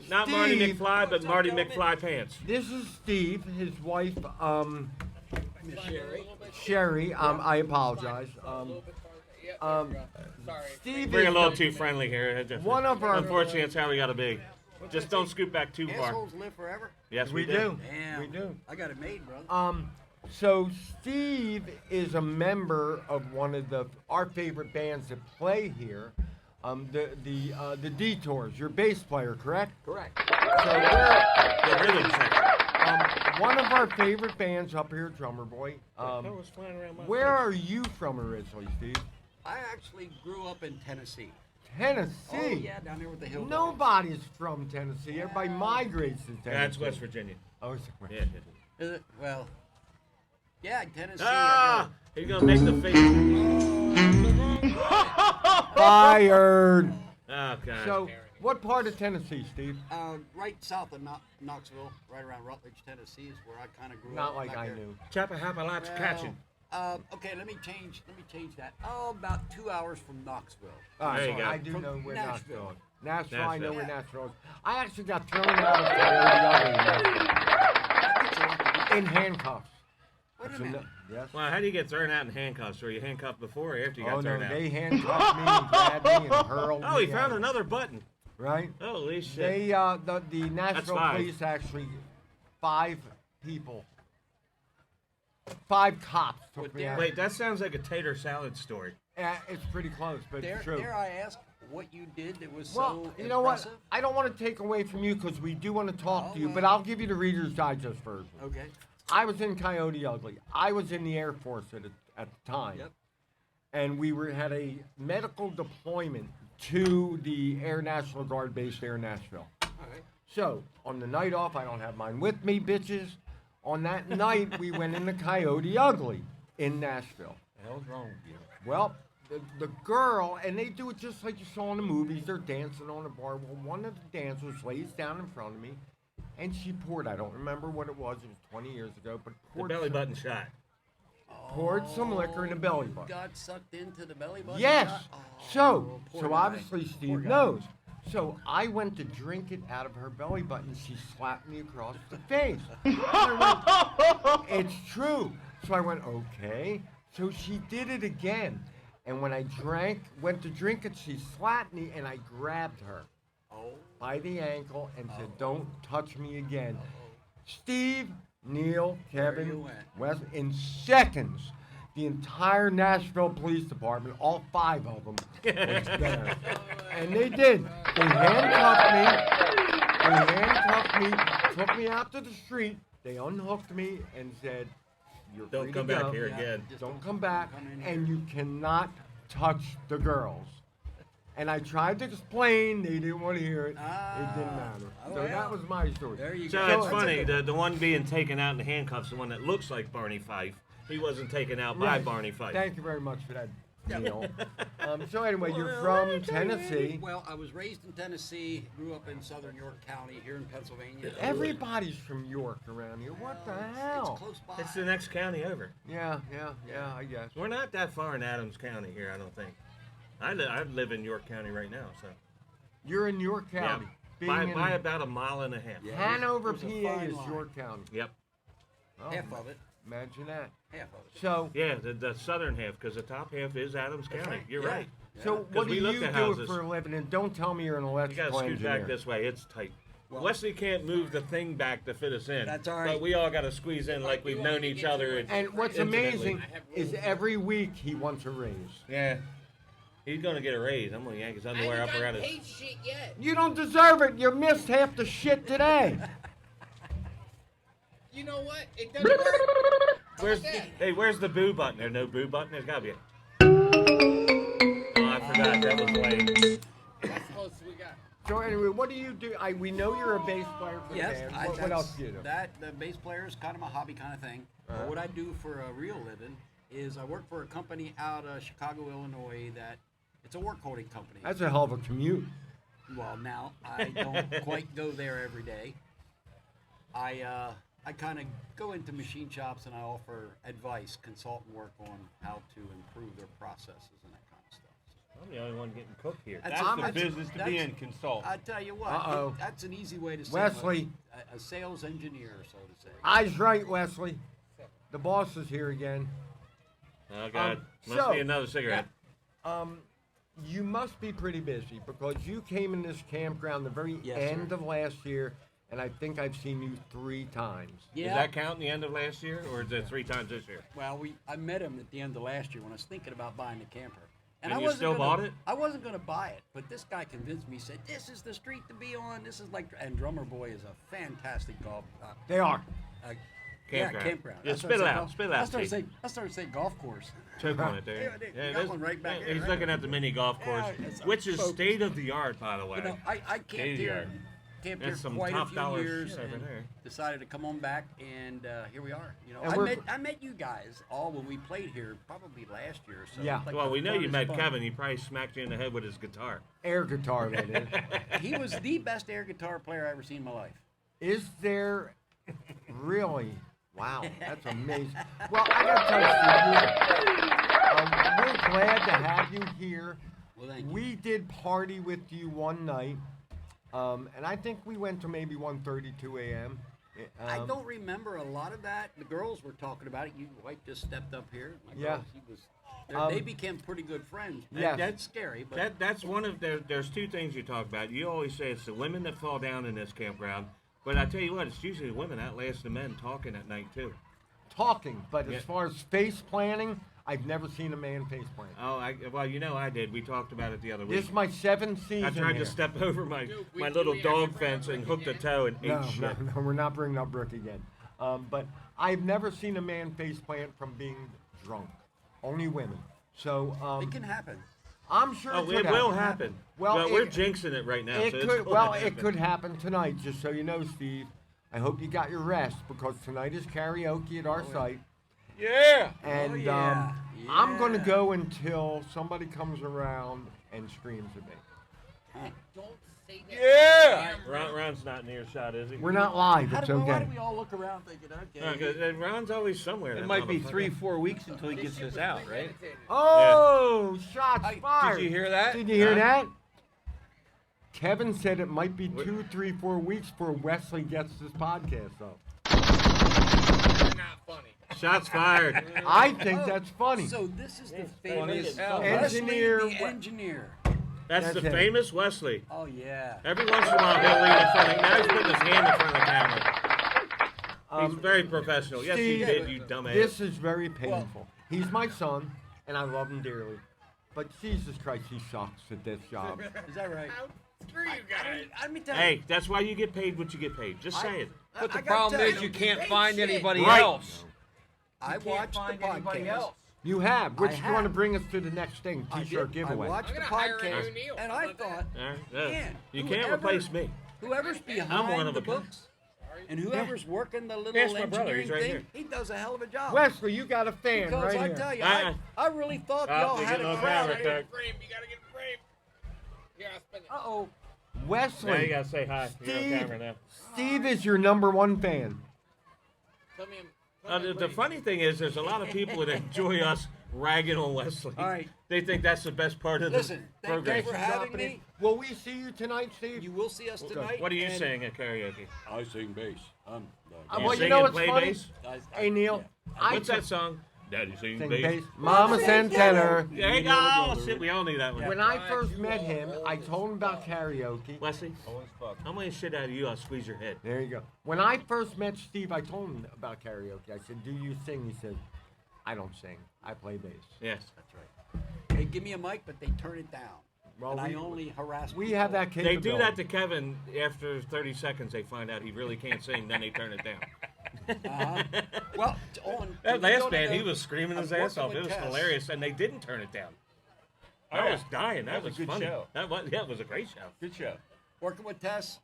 Not Marty Steve. McFly, but Marty McFly pants. This is Steve, his wife, Sherry. Sherry. I apologize. A little bit farther. Yeah, um, there we go. Sorry. Steve We're a is little the- too friendly here. One of our- Unfortunately, that's how we got to be. Just don't scoot back too far. Assholes live forever? Yes, We we do. Damn. We do. I got it made, brother. So Steve is a member of one of our favorite bands that play here, the Detours. Your bass player, correct? Correct. So we're The rhythm section. one of our favorite bands up here, Drummer Boy. That was flying around my Where face. are you from originally, Steve? I actually grew up in Tennessee. Tennessee. Oh, yeah, down there with the hill. Nobody's from Tennessee. Everybody migrates to Tennessee. That's West Virginia. Oh, it's West Yeah. Is it? Well, yeah, Tennessee. Ah! He's gonna make the face. Fired. Oh God. So, what part of Tennessee, Steve? Right south of Knoxville, right around Rutledge, Tennessee, is where I kind of grew Not up. like back I there. knew. Chappahapalats Well, catching. Okay, let me change that. Oh, about 2 hours from Knoxville. Oh, There you so go. I do From know where Nashville. Knoxville is. Nashville, I know Nashville. where Nashville is. I actually got thrown out of Coyote in handcuffs. Wait a That's minute. enough- Yes. Well, how do you get thrown out in handcuffs? Were you handcuffed before or after you got Oh no, thrown out? they handcuffed me and grabbed me and hurled Oh, he me found out. another button. Right? Holy shit. They the Nashville five. police actually 5 people, 5 cops took But me they're- out. Wait, that sounds like a tater salad story. It's pretty close, but Dare, it's true. dare I ask what you did that was Well, so you know what? impressive? I don't want to take away from you because we do want to talk to you, Oh, but well. I'll give you the Reader's Digest version. Okay. I was in Coyote Ugly. I was in the Air Force at the time. Yep. And we had a medical deployment to the Air National Guard base there in Nashville. All right. So, on the night off, I don't have mine with me, bitches. On that night, we went into Coyote Ugly in Nashville. The hell's wrong with you? Well, the girl, and they do it just like you saw in the movies, they're dancing on the bar. Well, one of the dancers lays down in front of me, and she poured. I don't remember what it was. It was 20 years ago, but The poured belly some, button shot. poured some liquor in the belly You button. got sucked into the belly button? Yes. Oh, poor So guy. obviously Poor Steve guy. knows. So I went to drink it out of her belly button. She slapped me across the face. I went, it's true. So I went, okay. So she did it again. And when I went to drink it, she slapped me and I grabbed her Oh. by the ankle and said, don't touch me again. Steve, Neil, you Kevin, went. Wes, in seconds, the entire Nashville Police Department, all 5 of them, was there. And they did. They handcuffed me, took me out to the street, they unhooked me and said, you're free Don't to come go. back here Yeah. again. Just Don't come back, come in and here. you cannot touch the girls. And I tried to explain, they didn't want to hear it. It didn't matter. So well, that was my story. There you So go. it's That's a funny, good- the one being taken out in the handcuffs, the one that looks like Barney Fife, he wasn't taken out by Right. Barney Fife. Thank you very much for that, Neil. So anyway, you're from Tennessee. Well, I was raised in Tennessee, grew up in southern York County here in Pennsylvania. Everybody's from York around here. What the hell? It's close by. It's the next county over. Yeah, I guess. We're not that far in Adams County here, I don't think. I live in York County right now, so. You're in York County. Yeah, Being in by about a mile and a half. Yeah. Hanover, There's a PA fine is line. York County. Yep. Oh, half of it. Imagine that. Half of it. So, Yeah, the southern half, because the top half is Adams County. right. You're Yeah. right. so what do we you looked do at houses. for a living? And don't tell me you're an You electrical gotta scoot engineer. back this way. It's tight. Well- Wesley can't move the thing back to fit us in. That's all right. But we all got to squeeze in like we've known each other. And what's intimately. amazing is every week he wants a raise. Yeah. He's gonna get a raise. I'm gonna yank his underwear up around his. paid shit yet. You don't deserve it. You missed half the shit today. You know what? It doesn't work. Where's the boo button? There's no boo button. There's gotta be a. Oh, I forgot that was lame. That's the closest we got. So anyway, what do you do? We know you're a bass player for Yes, the band. What else do you do? The bass player is kind of my hobby kind of thing. But what I do for a real living is I work for a company out of Chicago, Illinois. That it's a work holding company. That's a hell of a commute. Well, now I don't quite go there every day. I kind of go into machine shops and I offer advice, consultant work on how to improve their processes and that kind of stuff. I'm the only one getting cooked here. That's- That's the that's- business to be in, consult. I tell you what, Uh-oh. that's an easy way to say Wesley. a sales engineer, so to say. I's right, Wesley. The boss is here again. Oh God, must so- be another cigarette. You must be pretty busy because you came in this campground the very Yes, end sir. of last year, and I think I've seen you 3 times. Yeah. Does that count in the end of last year, or is it 3 times this year? Well, I met him at the end of last year when I was thinking about buying a camper. And I you wasn't still gonna- bought it? I wasn't going to buy it, but this guy convinced me. He said, "This is the street to be on. This is like." And Drummer Boy is a fantastic golf. They are. Yeah, Campground. campground. Yeah, I spit it started out, saying spit it golf- out, I started Steve. saying, I started saying golf course. Choke on it there. Yeah, you Yeah, got this- one right back yeah, there, He's right? looking at the mini golf course, Yeah, it's which is focused. state of the art, by the way. You know, I camped State-of-the-art. here That's some quite a top few dollar years shit over and there. decided to come on back, and here we are. You know, And I met you guys all when we played here, probably last year. Or so. Yeah. Like Well, the we know you funnest met fun. Kevin. He probably smacked you in the head with his guitar. Air guitar, that is. He was the best air guitar player I ever seen in my life. Is there really? Wow, that's amazing. Well, I gotta tell you, Steve, we're glad to have you here. Well, thank you. We did party with you one night, and I think we went to maybe 1:32 a.m. I don't remember a lot of that. The girls were talking about it. Your wife just stepped up here. My Yeah. girl, she was. Um, They became pretty good friends. Yes. That's scary, but That's one of there's 2 things you talk about. You always say it's the women that fall down in this campground, but I tell you what, it's usually the women that last the men talking at night too. Talking, but Yeah. as far as face planting, I've never seen a man face plant. Oh, well, you know I did. We talked about it the other week. This is my 7th season I tried here. to step over my Dude, my we little have dog never fence had and Rick hooked a again. toe and No, ate shit. no, we're not bringing up Brooke again. But I've never seen a man face plant from being drunk. Only women. So it can happen. I'm sure Oh, it could it will happen. Well, we're it- jinxing it right now. It so it's could. gonna Well, happen. it could happen tonight. Just so you know, Steve. I hope you got your rest because tonight is karaoke at our site, Yeah. and yeah. I'm going to Yeah. go until somebody comes around and screams at me. Don't commentating. Yeah. Ron's not in earshot, is he? We're not live. How It's do, why okay. do we all look around thinking, okay? No, 'cause, Ron's always somewhere. It that might be motherfucker. 3-4 weeks until he gets this out, right? Oh, shots fired. Did you hear that? Did you hear Huh? that? Kevin said it might be 2, 3, 4 weeks before Wesley gets this podcast up. You're not funny. Shots fired. I think that's funny. So this is the funny famous as hell. Wesley Engineer the We- engineer. That's That's the him. famous Wesley. Oh yeah. Every once in a while he'll lean in front of. Now he's putting his hand in front of the camera. He's very professional. Yes, he Steve, did, you dumbass. This is very painful. He's my son, and I love him dearly. But Jesus Christ, he sucks at this job. Is that right? Screw you guys. Let me tell you. Hey, that's why you get paid what you get paid. Just say it. But the I gotta problem tell is you can't paid find shit. anybody Right. else. I Can't watched the find anybody podcast. else. You have, which I is going to have. bring us to the next thing, I T-shirt did. giveaway. I watched I'm the gonna hire a podcast, new Neil. and How I about that? thought, All right, man, you can't whoever- replace me. whoever's I'm behind one of the a kind. books and whoever's working the little Ask my brother, engineering he's right thing, here. he does a hell of a job. Wesley, you got a fan because right I here. tell you, Uh-uh. I really thought Oh, y'all they had get no a camera. crowd. You gotta get it framed. You gotta get it framed. Here, I'll spin it. Uh-oh. Wesley, Now you gotta say hi. You're on Steve. camera now. Steve is your #1 fan. Tell me I'm The funny thing is, there's a lot of people that enjoy us ragging on Wesley. All right. They think that's the best part of the Listen, thank program. you for having me. Will we see you tonight, Steve? You will see us tonight. What are you and saying at karaoke? I sing bass. I'm You well, sing you know and what's play funny? bass? Hey, Neil. I What's that song? Daddy sing sing bass. bass. Mama send tenor. There you go. Shit, we all knew that one. When I first met him, I told him about karaoke. Wesley, I'm gonna shit out of you. I'll squeeze your head. There you go. When I first met Steve, I told him about karaoke. I said, "Do you sing?" He said, "I don't sing. I play bass." Yes. That's right. They give me a mic, but they turn it down. Well, and I we- only harass We people. have that They capability. do that to Kevin after 30 seconds. They find out he really can't sing, then they turn it down. Well, on That if you last go to band, the- he was screaming his I'm ass working off. It with was Tess. hilarious, and they didn't turn it down. Oh, I yeah. was dying. That That was was a good funny. show. It was a great show. Good show. Working with Tess,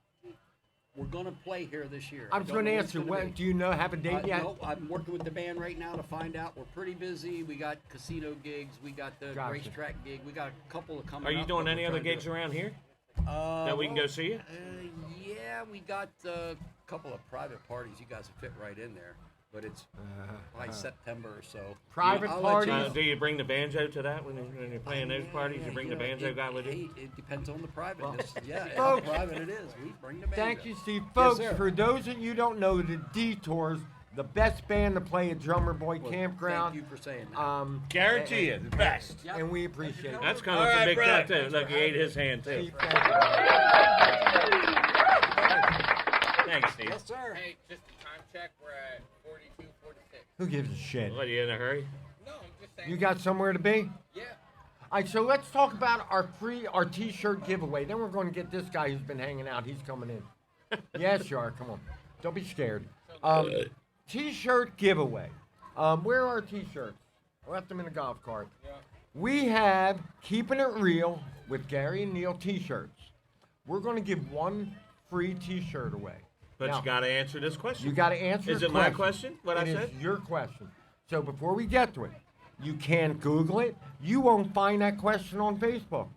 we're gonna play here this year. I was don't going to know when ask you, it's gonna when, be. do you know have a date yet? No, I'm working with the band right now to find out. We're pretty busy. We got casino gigs. We got the Gotcha. racetrack gig. We got a couple of coming Are you up, doing but any we're other trying to gigs do it. around here Uh, that we can well, go see you? Yeah, we got a couple of private parties. You guys will fit right in there. But it's by September or so. Private I'll let you parties? know. Do you bring the banjo to that when you're playing those parties? You bring the know, banjo guy with you? hey, it depends on the privateness. Yeah, folks, how private it is. We bring the banjo. Thank you, Steve. Folks, sir. for those of you who don't know, the Detours, the best band to play at Drummer Boy Well, Campground. Thank you for saying that. Guarantee you, the best. Yep. And we appreciate it. That's coming All from right, Big brother. Cat too. Look, he ate his hand too. Steve, thank you. Thanks, Steve. Yes, sir. Hey, just a time check. We're at 42, 46. Who gives a shit? What, are you in a hurry? No, I'm just saying. You got somewhere to be? Yeah. All right, so let's talk about our T-shirt giveaway. Then we're going to get this guy who's been hanging out. He's coming in. Yes, you are. Come on. Don't be scared. T-shirt giveaway. Where are our T-shirts? I left them in a golf cart. Yeah. We have Keeping It Real with Gary and Neil T-shirts. We're going to give one free T-shirt away. But Now, you got to answer this question. you got to answer. Is the it my question? What I It is said? your question. So before we get to it, you can't Google it. You won't find that question on Facebook.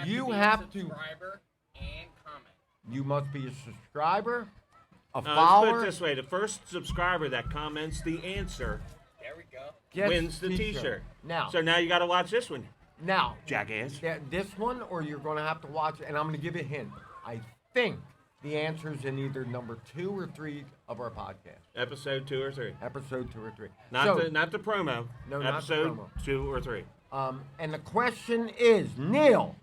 You have be a to. subscriber and comment. You must be a subscriber, a Let's put follower. it this way: the first subscriber that comments the answer There we go. gets wins the T-shirt. Now, So now you got to watch this one, now, jackass. this one, or you're going to have to watch, and I'm going to give you a hint. I think the answer is in either number 2 or 3 of our podcast, Episode 2 or 3. episode 2 or 3. Not so, the promo. No, not the Episode promo. 2 or 3. and the question is, Neil,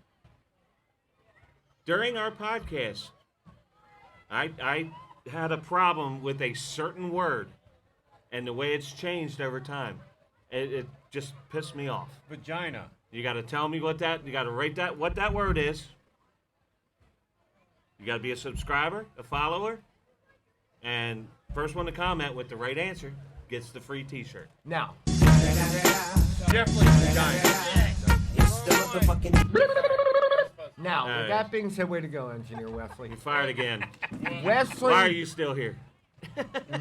During our podcast, I had a problem with a certain word, and the way it's changed over time, it just pissed me off. Vagina. You got to tell me what that. You got to rate that. What that word is. You got to be a subscriber, a follower, and first one to comment with the right answer gets the free T-shirt. now, Definitely vagina. now, All right. with that being said, way to go, Engineer Wesley. You fired again. Wesley, Why are you still here?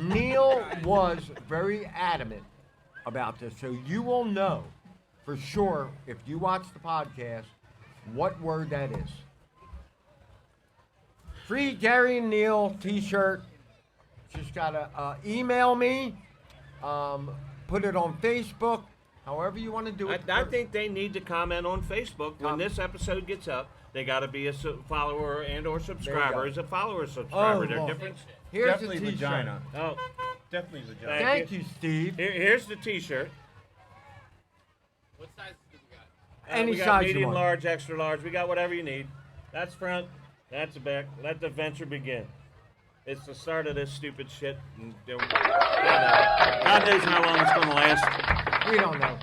Neil was very adamant about this, so you will know for sure if you watch the podcast what word that is. Free Gary and Neil T-shirt. Just gotta email me, put it on Facebook, however you want to do it. I think they need to comment on Facebook when this episode gets up. They got to be a follower and/or subscriber. Is a follower or subscriber? They're well, different. Here's Definitely the T-shirt. vagina. Oh, Definitely vagina. Thank you, Steve. here's the T-shirt. What size do we got? Any we got size you medium, want. large, extra large. We got whatever you need. That's front. That's the back. Let the adventure begin. It's the start of this stupid shit. And God knows how long it's gonna last. We don't know.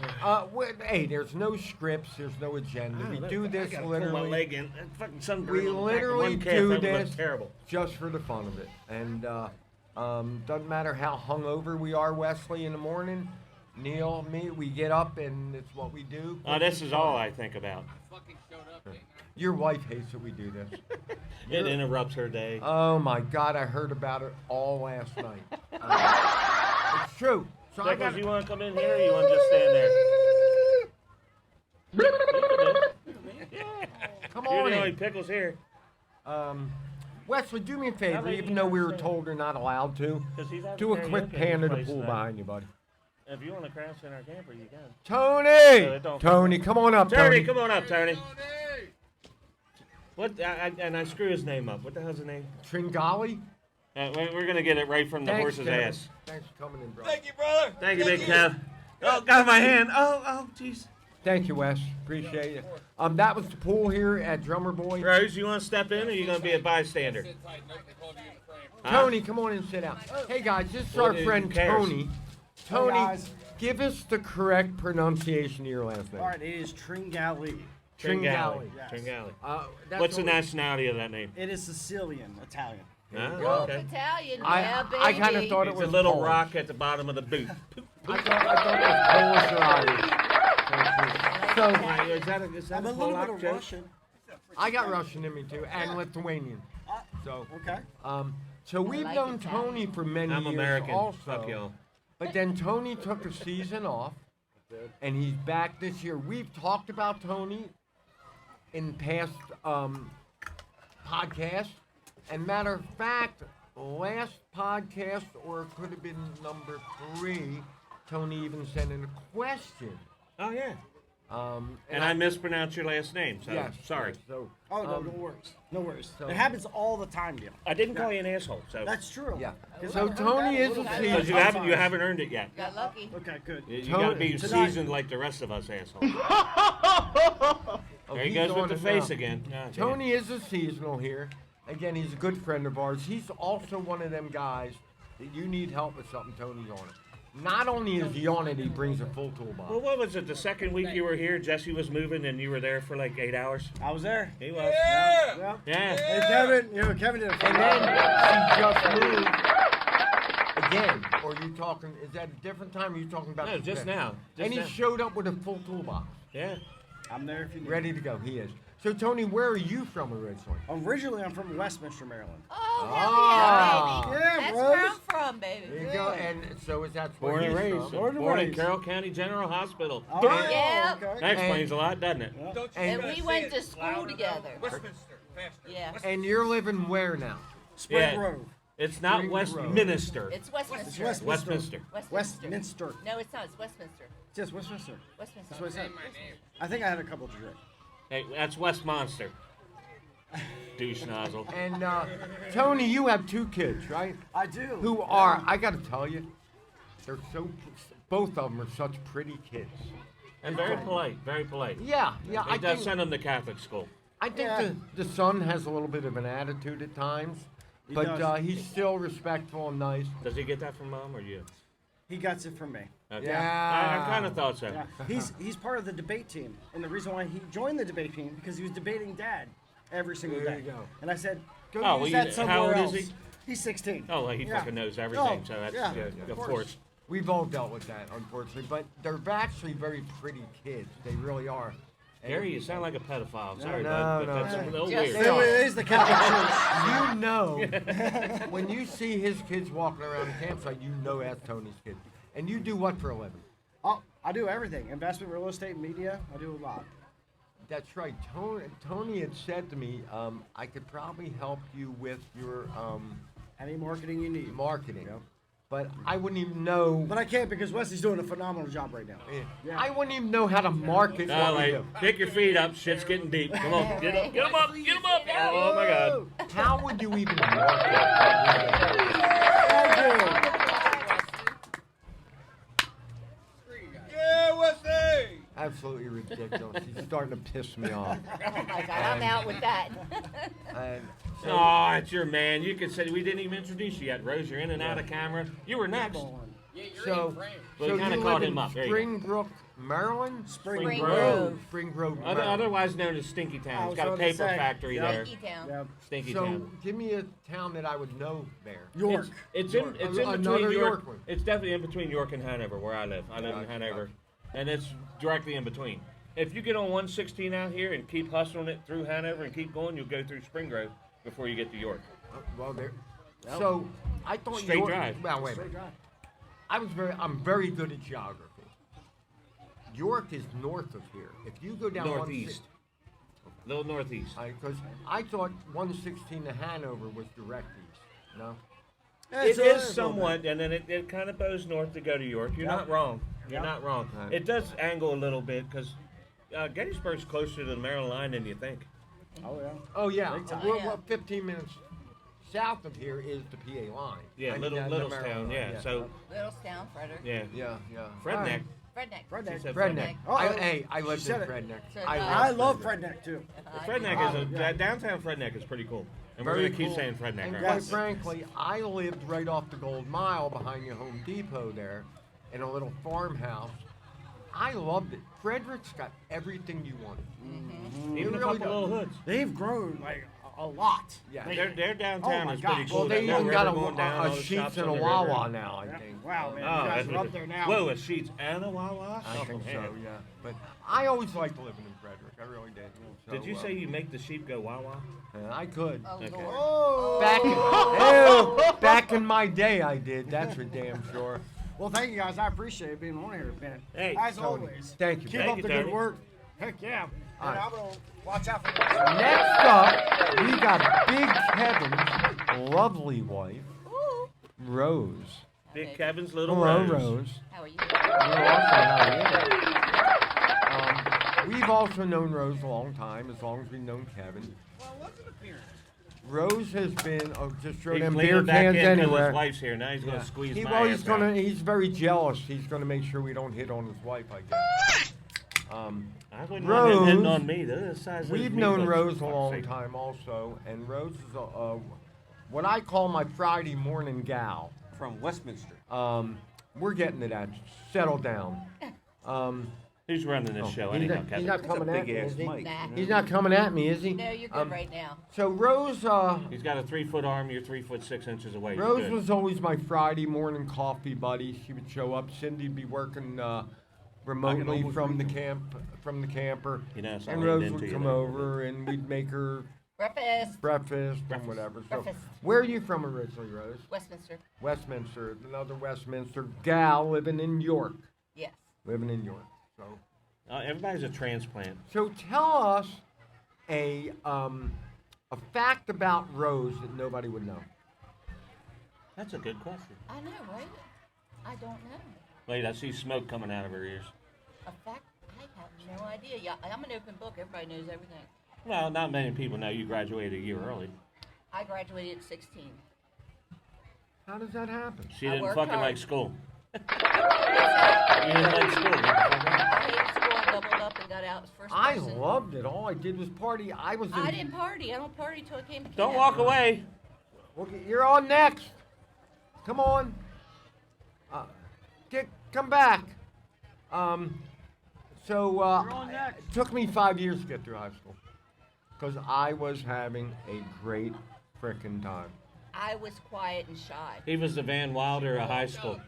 Hey, there's no scripts. There's no agenda. We do this I gotta pull my literally leg in. Fucking sunburn We on the back of literally one calf. do That would look this terrible. just for the fun of it. And doesn't matter how hungover we are, Wesley, in the morning. Neil, me, we get up and it's what we do. This is all I think about. Fucking showed up, didn't I? Your wife hates that we do this. It interrupts her day. Oh my God, I heard about it all last night. It's true. So I Pickles, got you want to come in here or you want to just stand there? Come You're on the only in. Pickles here. Wesley, do me a favor, about even you though we guys were sit? told we're not allowed to. 'Cause he's having Do a quick karaoke pan of the place pool tonight. behind you, buddy. If you want to crash in our camper, you can. Tony! don't- Tony, come on up, Tony, Tony. come on up, Tony. What? And I screw his name up. What the hell's his name? Tringali? We're gonna get it right from the horse's Kevin. ass. Thanks for coming in, bro. you, brother. Thank you, Big Kev. Oh, got my hand. Oh, jeez. Thank you, Wes. Appreciate it. That was the pool here at Drummer Boy. Rose, you want to step in, or you gonna be a bystander? Sit tight. Nope, they called you in the frame. Huh? Tony, come on and sit down. Hey guys, this is Well, our who friend cares? Tony. Tony, guys. give us the correct pronunciation of your last name. All right, it is Tringali. Tringali. Yes. Tringali. That's What's the what we- nationality of that name? It is Sicilian, Italian. Ah, okay. Italian, I, yeah, baby. I kind of thought it It's was a little Polish. rock at the bottom of the boot. I thought it was Polish or Irish. Thank you. So Is that I'm a little bit of Russian. I got Russian in me too, and Lithuanian. So, Okay. so we've like known Italian. Tony for many I'm years American. also. Fuck y'all. But then Tony took a season off, and he's back this year. We've talked about Tony in past podcasts, and matter of fact, last podcast, or it could have been number 3, Tony even sent in a question. Oh yeah. And I mispronounced your last name, so yes, sorry. yes, so Oh, no, no worries. No worries. so- It happens all the time, Neil. I didn't call you an asshole, so That's true. yeah. 'Cause So I've heard Tony that a is little a bit. because seasoned. you haven't earned it yet. Got lucky. Okay, good. You got to be Tonight- seasoned like the rest of us assholes. Oh, There he he's goes on with the it face now. again. Ah, damn. Tony is a seasonal here. Again, he's a good friend of ours. He's also one of them guys that you need help with something, Tony's on it. Not only is he on it, he brings a full toolbox. Well, what was it? The second week you were here, Jesse was moving, and you were there for like 8 hours. I was there. He was. Yeah. Yeah. Hey, Kevin. You know, Kevin did a And then she just moved again. Or you talking? Is that a different time? Or you talking about No, the just fifth? now. Just And he now. showed up with a full toolbox, Yeah. I'm there if you need. ready to go. He is. So Tony, where are you from originally? Originally, I'm from Westminster, Maryland. Oh, hell Ah. yeah, baby. Yeah, That's bros. where I'm from, baby. There you go. And so is that where Born and he's raised. from? Born and Born in raised. Carroll County General Hospital. Oh, Yeah. okay. That explains a lot, doesn't it? Don't you And- gotta We say went it to school louder. together. Westminster, faster. Yeah. And you're living where now? Spring Yeah. Grove. It's not Spring Westminster. It's Westminster. West- Westminster. Westminster. No, it's not. It's Westminster. Yes, Westminster. Westminster. That's what I said. My name. I think I had a couple to drink. Hey, that's Westmonster. Douche nozzle. And Tony, you have 2 kids, right? I do. Who are, I gotta tell you, they're so, both of them are such pretty kids. And very polite. Very polite. Yeah, yeah, He I does think, send them to Catholic school. I think Yeah. the son has a little bit of an attitude at times, He but does. he's still respectful and nice. Does he get that from mom or you? He gets it from me. Okay. Yeah. I kind of thought so. Yeah. He's part of the debate team, and the reason why he joined the debate team because he was debating Dad every single There day. you go. And I said, go Oh, use well, that somewhere how old else. is he? He's 16. Oh, well, he Yeah. fucking knows everything, Oh, so that's yeah, of of course. course. We've all dealt with that, unfortunately, but they're actually very pretty kids. They really are. And Gary, you sound like a pedophile. Sorry, No, bud, but no. that's a little Just weird. So it is the Catholic Church. you know, when you see his kids walking around the campsite, you know that's Tony's kid. And you do what for a living? Oh, I do everything: investment, real estate, media. I do a lot. That's right. Tony had said to me, I could probably help you with your Any marketing you need. marketing. Yep. But I wouldn't even know. But I can't because Wesley's doing a phenomenal job right now. Yeah. I wouldn't even know how to market No, what we like, do. pick your feet up. Shit's getting deep. Come on, get up, get 'em up, get 'em up. Oh my God. How would you even market? Thank you. Yeah, Wesley! Absolutely ridiculous. He's starting to piss me off. Oh my God, I'm out with that. And Oh, it's your man. You could say we didn't even introduce you yet, Rose. You're in and out of camera. You were next. Yeah, you're So- in frame. Well, so you kind you of called live him in up. There you go. Springbrook, Maryland? Spring Grove. Grove. Springbrook, Maryland. Otherwise known as Stinky I Town. It's was got a about to paper say, factory yeah. there. Stinky Town. Yep. Stinky So Town. give me a town that I would know there. York. It's York. in Another between York. York one. It's definitely in between York and Hanover, where I live. I live in Gotcha, Hanover, and it's directly in between. If you get on 116 out here and keep hustling it through Hanover and keep going, you'll go through Spring Grove before you get to York. Well, there. So I thought Straight York, drive. Well, wait a minute. I'm very good at geography. York is north of here. If you go down Northeast. Little northeast. because I thought 116 to Hanover was direct east. No. It is somewhat, and then it kind of bows north to go to York. You're not wrong. You're not wrong. Right. It does angle a little bit because Gettysburg's closer to the Maryland line than you think. Oh yeah. Oh yeah. Big time. We're 15 minutes south of here is the PA line. Yeah, I mean, the Littlestown. Maryland Yeah. line, So Littlestown, Frederick. yeah. Yeah, yeah. Fredneck. Fredneck. Redneck. She said Fredneck. Oh, I lived in said it. Fredneck. So I love Fredneck. Fredneck too. Fredneck is downtown Fredneck is pretty cool, and we're Very gonna keep cool. saying Fredneck. And all quite right? frankly, I lived right off the Gold Mile behind the Home Depot there, in a little farmhouse. I loved it. Frederick's got everything you wanted. Even It a really couple little hoods. They've grown like a lot. Yeah. Their downtown Oh my is pretty gosh. cool. Well, they That even river got going down, all a the Sheets shops and a on the Wawa river. now, I Yeah. think. Wow, man, Oh, you guys that's are up there now. Whoa, a Sheets and a Wawa? I Oh, think man. so, yeah. But I always liked living in Frederick. I really did. So, Did you say you make the sheep go Wawa? I could. Oh, Okay. Lord. Oh. Back in my day, I did. That's for damn sure. Well, thank you guys. I appreciate being on here, man. Hey, As Tony, always. thank you, Keep Thank up you, the good Tony. work. Heck yeah. All And right. I'm gonna watch out for Next up, we got Big Kevin's lovely wife, Ooh. Rose. Big Kevin's little Hello, Rose. Rose. How are you? You're awesome. How are you? We've also known Rose a long time, as long as we've known Kevin. Rose has been just throw He's them leaning beer back cans in 'cause anywhere. his wife's here. Now he's gonna Yeah. squeeze He, my well, ass out. he's very jealous. He's gonna make sure we don't hit on his wife, I guess. I wouldn't want him hitting Rose, on me. They're the size of his We've meat known hooks, Rose a for fuck's long sake. time also, and Rose is what I call my Friday morning gal. From Westminster. We're getting to that. Settle down. Who's running this show He's anyhow, not, Kevin? he's not That's a coming at big me, ass is he? mic. Nah. He's not coming at me, is he? No, you're good right now. So Rose, He's got a 3-foot arm. You're 3'6" away. You're Rose good. was always my Friday morning coffee buddy. She would show up. Cindy'd be working remotely almost from the read camper, You know, so and I Rose leaned would into come you there. over, and we'd make her Breakfast. breakfast and whatever. So, Breakfast. where are you from originally, Rose? Westminster. Westminster, another Westminster gal living in York. Yes. Living in York. Everybody's a transplant. So tell us a fact about Rose that nobody would know. That's a good question. I know, right? I don't know. Wait, I see smoke coming out of her ears. A fact? I have no idea. Yeah, I'm an open book. Everybody knows everything. Well, not many people know you graduated a year early. I graduated at 16. How does that happen? She I didn't worked fucking hard. like school. You didn't like school. What the fuck? I hated school. I doubled up and got out as first I person. loved it. All I did was party. I was. I didn't party. I don't party till I came to camp. Don't walk away. Okay, you're on next. Come on. Come back. It took me 5 years to get through high school because I was having a great frickin' time. I was quiet and shy. He was the Van Wilder of high school.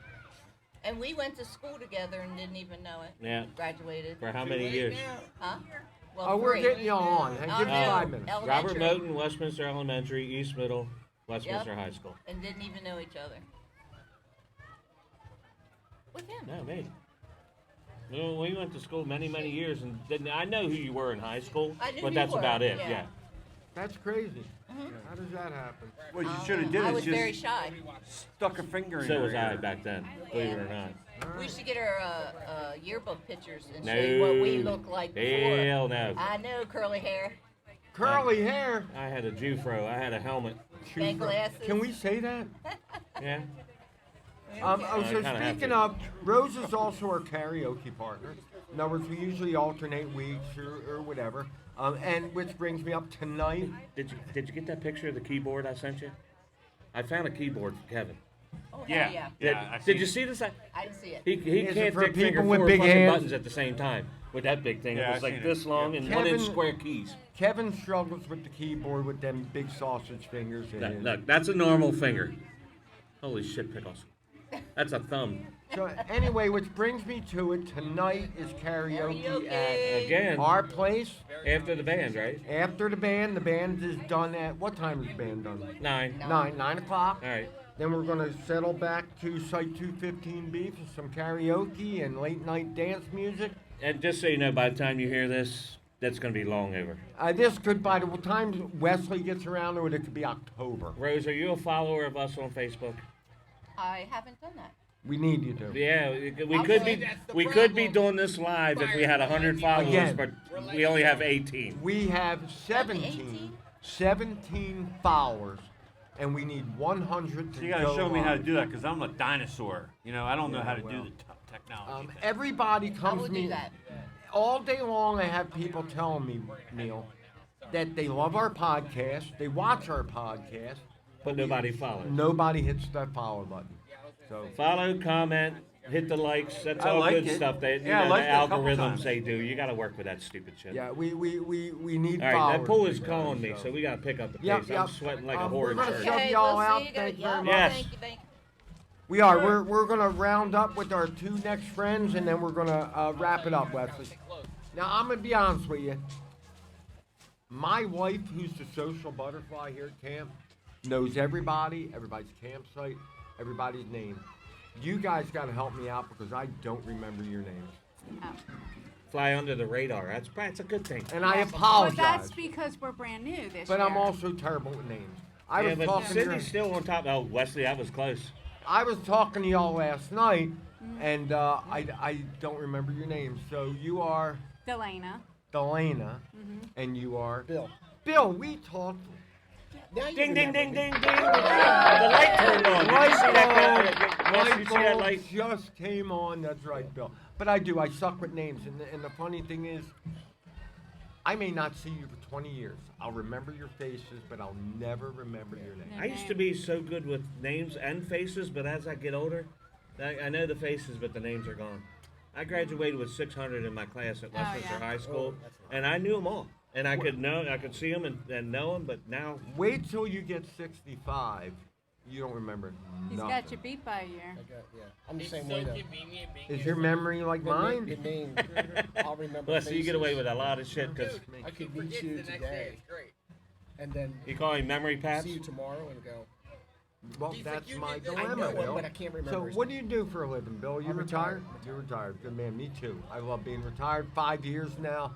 And we went to school together and didn't even know it. Yeah. Graduated. For how many years? Huh? Well, Oh, we're 3. getting you on. Hey, Oh, give us no. 5 minutes. Elementary. Robert Moten, Westminster Elementary, East Middle, Westminster High School. And didn't even know each other. With him. No, me. Well, we went to school many, many years, and I know who you were in high school, I knew but you that's were, about it. yeah. Yeah. That's crazy. How does that happen? What you should have did I is was just very shy. stuck a finger in So your was I ear. back then, believe it or not. We should get our yearbook pictures and show you what we look like before. Hell no. I know, curly hair, Curly hair. I had a Jufro. I had a helmet. big glasses. Can we say that? Yeah. So kinda have speaking to. of, Rose is also our karaoke partner. In other words, we usually alternate weeks or whatever. And which brings me up tonight. Did you get that picture of the keyboard I sent you? I found a keyboard for Kevin. Oh, hell Yeah. yeah. Yeah, I Did see you it. see this? I didn't see it. He Is it can't for dick finger people with four big fucking hands? buttons at the same time with that big thing. Yeah, it was I like seen this it. long and Kevin- 1-inch square keys. Kevin struggles with the keyboard with them big sausage fingers. Look, that's a normal finger. Holy shit, pickles. That's a thumb. So anyway, which brings me to it. Tonight is karaoke at Again, our place. after the band, right? After the band is done at what time is the band done? 9. 9 o'clock. All right. Then we're gonna settle back to Site 215B for some karaoke and late night dance music. And just so you know, by the time you hear this, that's going to be long over. This could, by the time Wesley gets around to it, it could be October. Rose, are you a follower of us on Facebook? I haven't done that. We need you to. Yeah, we I'll could say be that's the we could be problem. doing this live if we had 100 followers, Again. but we only have 18. We have 18? 17 followers, and we need 100 to So you gotta go show me how to live. do that because I'm a dinosaur. You know, I don't know Yeah, how to well. do the technology. thing. Everybody I comes will to me do that. all day long. I have people telling me, Neil, that they love our podcast, they watch our podcast, But nobody follows. nobody hits that follow button. So Follow, comment, hit the likes. That's I all liked good it. stuff. That Yeah, I the liked it a couple algorithms times. they do. You got to work with that stupid shit. yeah, we need All right, followers. that pool is big calling guys, me, so we got to pick up the pace. Yep, I'm yep. sweating like a We're whore gonna in shove church. Okay, y'all we'll out. see you Thank you guys. very Yeah, much. Yes. thank you, thank you. We are. We're gonna round up with our 2 next friends, and then we're gonna wrap it up, Wesley. Now I'm gonna be honest with you. My wife, who's the social butterfly here at camp, knows everybody's campsite, everybody's name. You guys got to help me out because I don't remember your names, Fly under the radar. That's a good thing. and I Well, apologize. that's because we're brand new this But year. I'm also terrible with names. I Yeah, was but talking. Sydney's still on top. Oh, Wesley, that was close. I was talking to y'all last night, and I don't remember your name. So you are Delana. Delana, and you are Bill. Bill. We talked. Now you Ding, ding, remember ding, me. ding, ding. The light turned on. Did you see that? Wes, you see that bulb light? just came on. That's right, Bill. But I do. I suck with names, and the funny thing is, I may not see you for 20 years. I'll remember your faces, but I'll never remember your name. I used to be so good with names and faces, but as I get older, I know the faces, but the names are gone. I graduated with 600 in my class at Westminster yeah. High School, and I knew them all. And I could see them and know them, but now Wait till you get 65. You don't remember He's nothing. got you beat by a year. Yeah, I'm the It's same so way though. convenient being Is able your to- memory like The mine? name, I'll remember. Well, so you get away faces. with a lot of shit because I could Forget meet you the next day. today, It's great. and then you call him memory pads. see you tomorrow and go. Well, He's that's like, you my did this. I dilemma, know him, Bill. but I can't remember. So, his what do name. you do for a living, Bill? You I'm retired? retired. You're retired. Good man. Me too. I love being retired. 5 years now.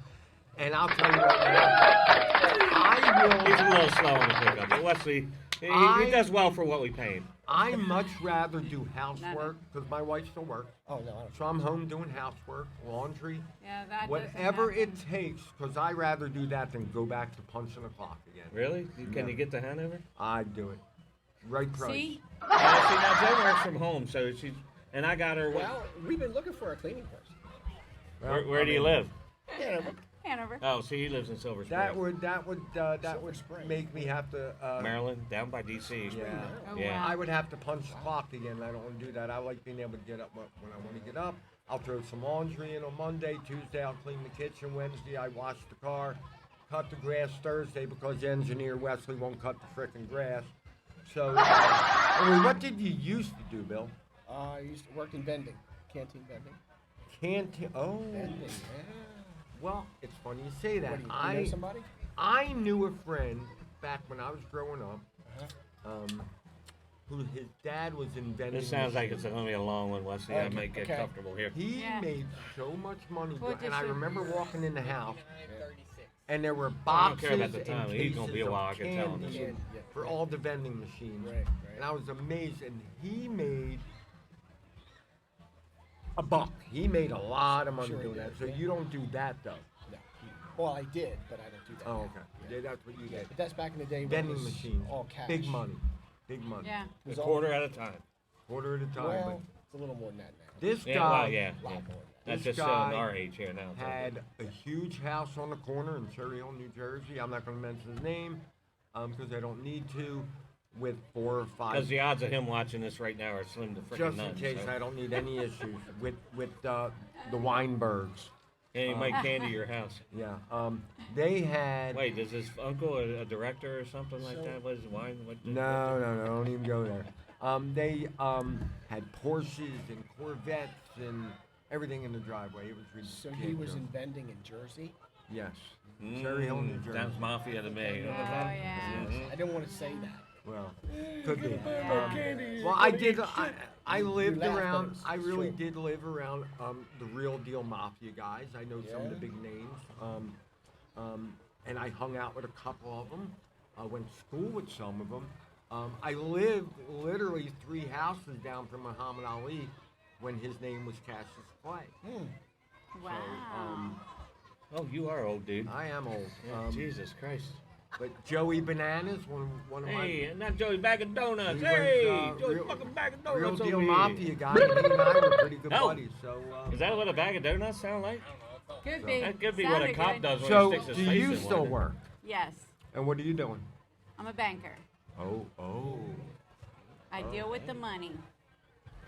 And I'll tell you right now, I He's a will. little slow on the pickup, but Wesley, he does well for what we pay him. I much rather do housework because my wife still works. Oh no, I don't. So I'm home doing housework, laundry, Yeah, that whatever doesn't it takes, because I rather do that than go back to punching the clock again. Really? Can No. you get to Hanover? I'd do it. Right price. See? See, now Joe works from home, so she's and I got her. Well, we've been looking for a cleaning person. Well, where do you I mean, live? Yeah, Hanover. Oh, see, he lives in Silver Spring, That would Spring. make me have to. Maryland, down by D.C. Yeah. Oh, Yeah. wow. I would have to punch the clock again. I don't want to do that. I like being able to get up when I want to get up. I'll throw some laundry in on Monday. Tuesday, I'll clean the kitchen. Wednesday, I wash the car. Cut the grass Thursday because engineer Wesley won't cut the frickin' grass. So, I mean, what did you used to do, Bill? I used to work in vending, canteen vending. Oh, Vending, yeah. well, it's funny you say that. What do you know somebody? I knew a friend back when I was growing up. who his dad was inventing. This sounds like it's machines. going to be a long one, Wesley. I might get comfortable here. He Yeah. made so much money, Well, and I just- remember walking in the house, 36. and there were I don't boxes care about the and time. He's gonna be a cases while, I of can tell him candy this. and- for all the vending machines. Right, And I was amazed, and he made a buck. He made a lot of money Sure he doing did, that. So yeah. you don't do that though. No. Well, I did, but I don't do that. Oh, now. okay. Yeah, that's what you Yeah, did. but that's back in the day when it Vending was machines, all cash. big money, big money. Yeah. It A was all- quarter at a time. Quarter at a time. Well, it's a little more than that now. but this Yeah, guy well, yeah. A lot more than that. That's This just guy our age here now. had a huge house on the corner in Cherry Hill, New Jersey. I'm not going to mention his name because I don't need to. With 4 or 5. Because the odds of him watching this right now are slim to freaking Just none. in case so. I don't need any issues with the Weinbergs. Yeah, you might candy your house. Yeah. They had. Wait, is his uncle a director or something like that? What is wine? What, No, don't even go there. They had Porsches and Corvettes and everything in the driveway. It was So ridiculous. he was in vending in Jersey. Yes. Cherry Hill, New Jersey. Sounds mafia to me. Oh, yeah. I didn't want to say that. Well, could be. Yeah. Well, I did. I lived laugh, but around. it's I really true. did live around the real deal mafia guys. I know some of the Yeah. big names. And I hung out with a couple of them. I went to school with some of them. I lived literally 3 houses down from Muhammad Ali when his name was Cassius Clay. Wow. Oh, you are old, dude. I am old. Yeah, Jesus Christ. But Joey Bananas, one of my. Hey, not Joey Bag of Donuts. He Hey, was, Joey real- fucking Bag of Real Donuts deal over here. mafia guy. And he and I were pretty good Oh. buddies. So. Is that what a bag of donuts sound like? Could be. That could be what a Sounded cop good. does when So, he sticks his do face you in still one. work? Yes. And what are you doing? I'm a banker. Oh. I deal with the money.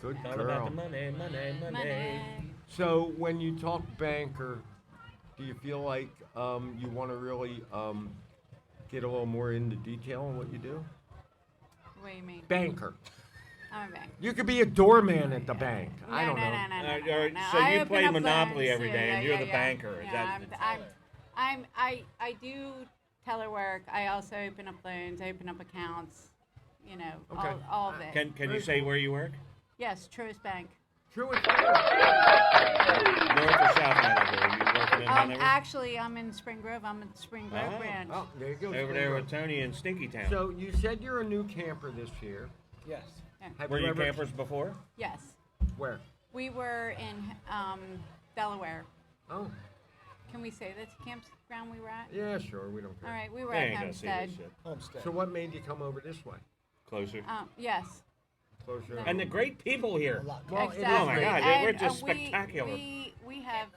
Good It's all about girl. the money, money, money. Money. So when you talk banker, do you feel like you want to really get a little more into detail on what you do? What do you mean? Banker. I'm a banker. You could be a doorman at the bank. I don't know. No, All right, no. so I you open play up Monopoly loans. every day, and you're the banker. Is Yeah, that? I do teller work. I also open up loans, open up accounts. You know, Okay. all of it. Can you say where you work? Yes, Truist Bank. True. It's North or South Hanover? Are you working in Hanover? Actually, I'm in Spring Grove. I'm in Spring Grove Oh. branch. Oh, there you go. Over there with Tony in Stinky Town. So you said you're a new camper this year. Yes. Have Were you ever- campers before? Yes, Where? we were in Delaware. Oh, Can we say that's the campground we were at? yeah, sure. We don't care. All right, we were They at ain't gonna see Hempstead. this shit. Homestead. So what made you come over this way? Closer. Yes. Closer. And the great people here. A lot. Well, it is Exactly. Oh my God, And, we're just we- spectacular. We have,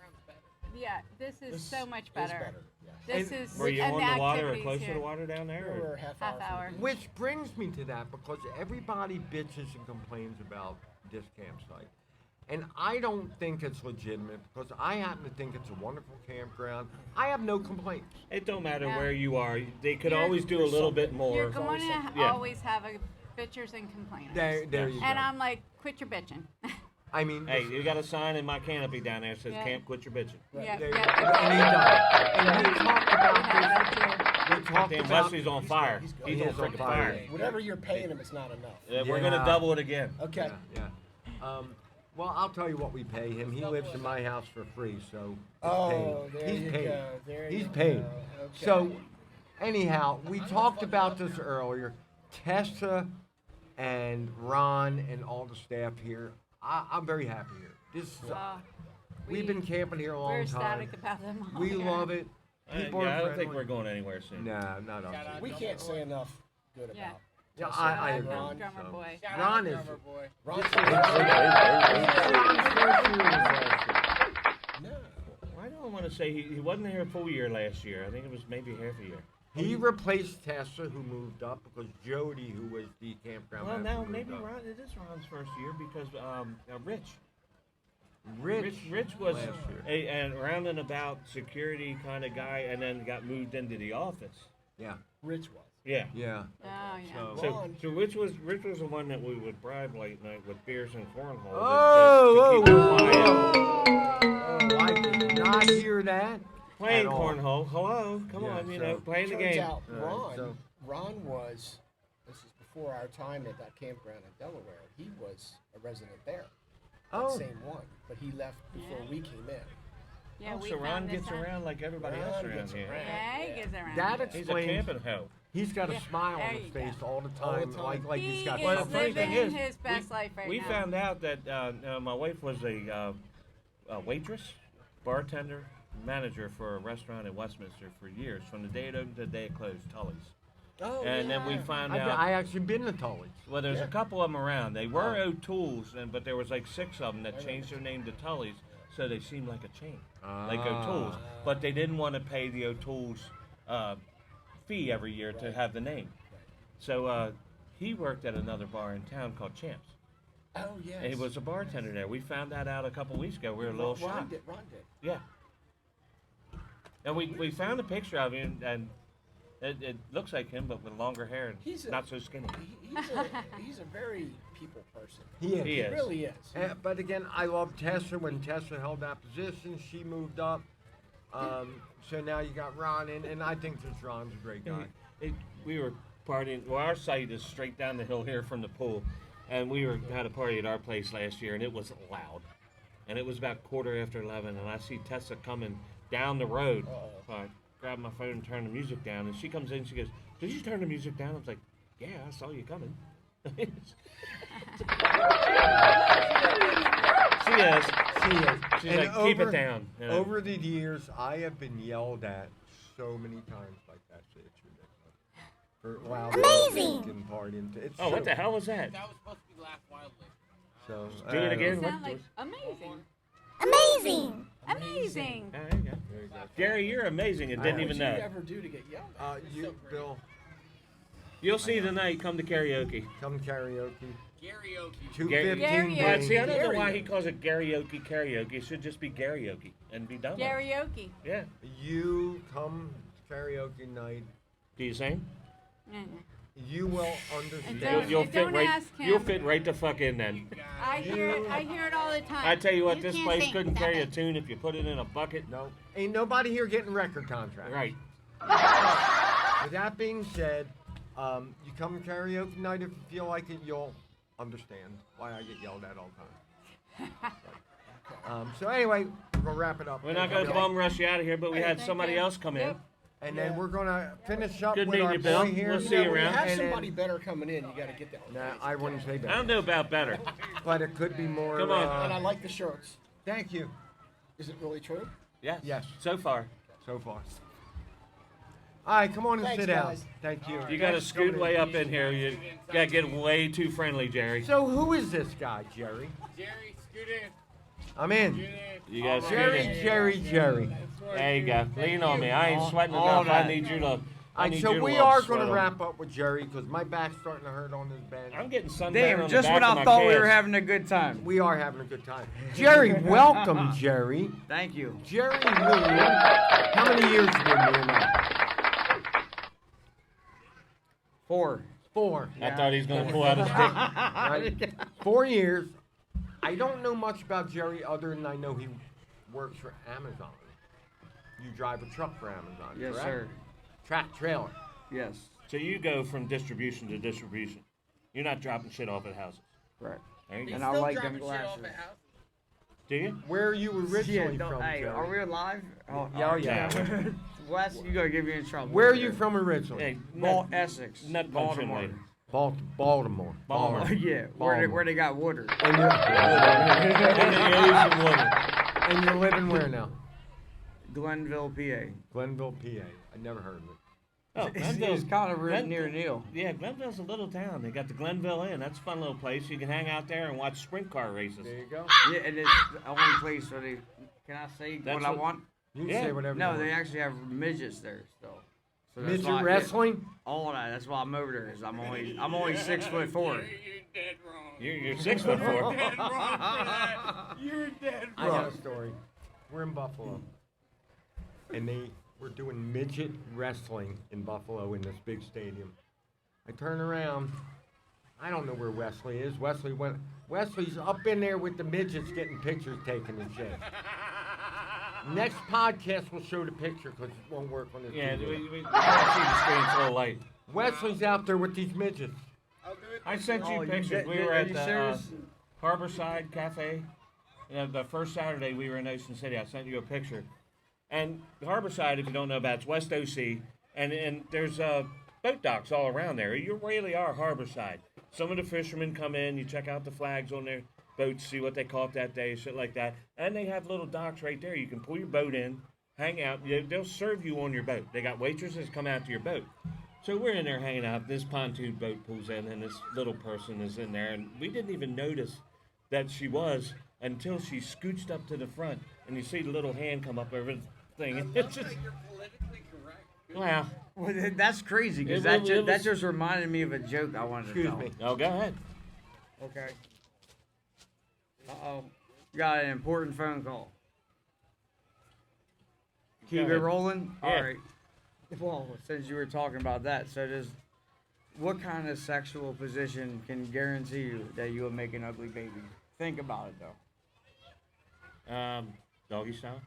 yeah, this is This so much is better. Yes. This And is Were you and on the water or activities close to here. the water down there? or- We're a half Half hour. hour. from here. Which brings me to that because everybody bitches and complains about this campsite. And I don't think it's legitimate because I happen to think it's a wonderful campground. I have no complaints. It don't matter Yeah. where you are. They could You're- always do a little bit more. You're going to Yeah. always have a bitchers and complainers. There you go. And I'm like, quit your bitching. I mean, Hey, you got a sign in my canopy down there that says Yeah. "Can't quit your bitching." Yeah, there you go. yeah. And he does. And we talked about We have this. that too. We talked Damn, about. Wesley's on fire. He's good. He's He on is on freaking fire. fire. Whatever you're paying him, it's not enough. We're gonna Yeah. double it again. Okay. Yeah. Well, I'll tell you what we pay him. He lives in my house for free, so it's Oh, paid. there He's you paid. go. There He's you paid. go. Okay. So, anyhow, we talked about this earlier. Tessa and Ron and all the staff here. I'm very happy here. This is, we've been camping here a long We're time. ecstatic about them all We here. love it. People Yeah, are I don't think friendly. we're going anywhere soon. Nah, not us. we can't say enough good about. Yeah. Yeah, Tessa I and agree. Ron. Drummer So- boy. Ron is. Ron's no. I don't want to say he wasn't here a full year last year. I think it was maybe half a year. He replaced Tessa, who moved up, because Jody, who was the campground Well, manager, now moved maybe up. Ron. It is Ron's first year because Rich. Rich was last year. an around and about security kind of guy, and then got moved into the office. Yeah. Rich was. Yeah. Yeah. Oh, yeah. So Rich was the one that we would bribe late night with beers and cornhole. Oh, to keep oh, him quiet. oh, I did not hear that. Playing at all. cornhole. Hello, come Yeah, on, so- playing the Turns game. out All right, Ron, so- Ron was. This is before our time at that campground in Delaware, he was a resident there. Oh. That same one, but he left before we came in. Yeah, we so Ron found this gets out. around like everybody else Ron around gets here. around. Yeah, he gets around. That He's a explains. camping hoe. He's got Yeah, a smile there on his you face go. all the All the time, time. like He he's got is Well, the something. funny thing living is, his best life right We now. found out that my wife was a waitress, bartender, manager for a restaurant in Westminster for years, from the day it opened to the day it closed, Tully's. Oh, And then we found out. I actually been to Tully's. Well, there's Yeah. a couple of them around. They were Oh. O'Toole's, but there was like 6 of them that changed their name to Tully's, so they seemed like a chain, like O'Toole's. But they didn't want to pay the O'Toole's fee every year to have the name. So he worked at another bar in town called Champs. Oh, yes. And he was a bartender there. We found that out a couple weeks ago. We were a little Ron shocked. did. Ron did. Yeah. And we found a picture of him, and it looks like him, but with longer hair and He's a- not so skinny. He's a very people person. He is. He He is. really is. But again, I love Tessa. When Tessa held that position, she moved up. So now you got Ron, and I think this Ron's a great guy. We were partying. Well, our site is straight down the hill here from the pool, and had a party at our place last year, and it was loud. And it was about 11:15, and I see Tessa coming down the road. So I grabbed my phone and turned the music down, and she comes in. She goes, "Did you turn the music down?" I was like, "Yeah, I saw you coming." She is. She is. She's And like, "Keep it down." You know? Over the years, I have been yelled at so many times like that. Shit, it's ridiculous. For loud music and partying. It's Oh, what so- the hell was that? That was supposed to be Laugh Wildly. So, Do it again. It What- sound like amazing. Amazing. Amazing. Oh, there you go. Gary, you're amazing and didn't What even would you know. ever do to get yelled at? You, Bill, You'll see tonight. Come to karaoke. come karaoke. Karaoke. 2:15. Karaoke. Well, Dane. see, I don't know why he calls it karaoke. It should just be karaoke and be done with it. Karaoke. Yeah. You come karaoke night. Do you sing? Mm. You will understand. Don't- You'll fit don't right. ask him. You'll fit right the fuck in then. I hear it all the time. I tell you what, You this can't place sing, couldn't stop carry a it. tune if you put it in a bucket. No, ain't nobody here getting record contracts. Right. With that being said, you come to karaoke night if you feel like it, you'll understand why I get yelled at all the time. So anyway, we're gonna wrap it up. We're not gonna bum rush you out of here, but we had Thank somebody you. else come in. Yep. And then we're gonna finish up Good with meeting our you, Bill. boy here. We'll see you When around. have And then- somebody better coming in, you got to get that one. Nah, I wouldn't say I that. don't know about better. But it could be more. Come on. And I like the shirts. Thank you. Is it really true? Yes. Yes. So far. So far. All right, come on and Thanks, sit down. guys. Thank you. You gotta Thanks for scoot coming way up in here. You gotta get way too friendly, Jerry. So who is this guy, Jerry? Jerry, scoot in. I'm in. Scoot in. You gotta scoot Jerry, in. Jerry. There you go. Lean on me. I ain't sweating all enough. I that. need you to. All I right, need so you to we love are sweat going to on. wrap up with Jerry because my back's starting to hurt on this bench. I'm getting sunburned Damn, on just the when back I of my thought we were calves. having a good time. We are having a good time. Jerry, welcome, Jerry. Thank you. Jerry Lee, how many years you been here now? 4. 4. I thought he was gonna pull out his dick. Right? 4 years. I don't know much about Jerry other than I know he works for Amazon. You drive a truck for Amazon, Yes, correct? sir. Track trailer. Yes. So you go from distribution to distribution. You're not dropping shit off at houses. Correct. There you He's go. And I still like dropping them shit off glasses. at house. Do you? Where are you originally Shit, don't- from, hey, Jerry? are we live? Oh, Yeah, yeah. Wes, you gotta get me in trouble. Where are you from originally? Hey, Essex. nut punching Baltimore. later. Baltimore. Baltimore. Oh, yeah, where they got water. And you're, and you're living where now? Glenville, PA. Glenville, PA. I never heard of it. Oh, It's Glenville's kind of Glen- near Neil. Yeah, Glenville's a little town. They got the Glenville Inn. That's a fun little place. You can hang out there and watch sprint car races. There you go. Yeah, and it's the only place where they. Can I say That's what I what- want? You can Yeah. say whatever No, you they want. actually have midgets there still. So that's Midget why- yeah, wrestling? all that. That's why I'm over there. Is I'm only 6'4". You're dead wrong. You're 6'4". Dead wrong for that. You're dead I wrong. got a story. We're in Buffalo. And they were doing midget wrestling in Buffalo in this big stadium. I turn around. I don't know where Wesley is. Wesley's up in there with the midgets getting pictures taken and shit. Next podcast will show the picture because it won't work on this Yeah, TV. we can't see the screen full light. Wesley's out there with these midgets. I'll do it. I sent you Oh, you pictures. did- We did- were are at you the serious? Harborside Cafe. The first Saturday we were in Ocean City. I sent you a picture. And Harborside, if you don't know about, it's West OC, and there's boat docks all around there. You really are Harborside. Some of the fishermen come in, you check out the flags on their boats, see what they caught that day, shit like that. And they have little docks right there. You can pull your boat in, hang out. They'll serve you on your boat. They got waitresses come out to your boat. So we're in there hanging out. This pontoon boat pulls in, and this little person is in there. And we didn't even notice that she was until she scooched up to the front. And you see the little hand come up over the thing. I And love it's just, that you're politically correct. Good. wow. Well, that's crazy because It that, was- ju- it that was- just reminded me of a joke I wanted to Excuse tell. me. Oh, go ahead. Okay. Uh-oh. Got an important phone call. Keep it ahead. rolling? Yeah. All right. Well, since you were talking about that, what kind of sexual position can guarantee you that you will make an ugly baby? Think about it, though. Doggy style?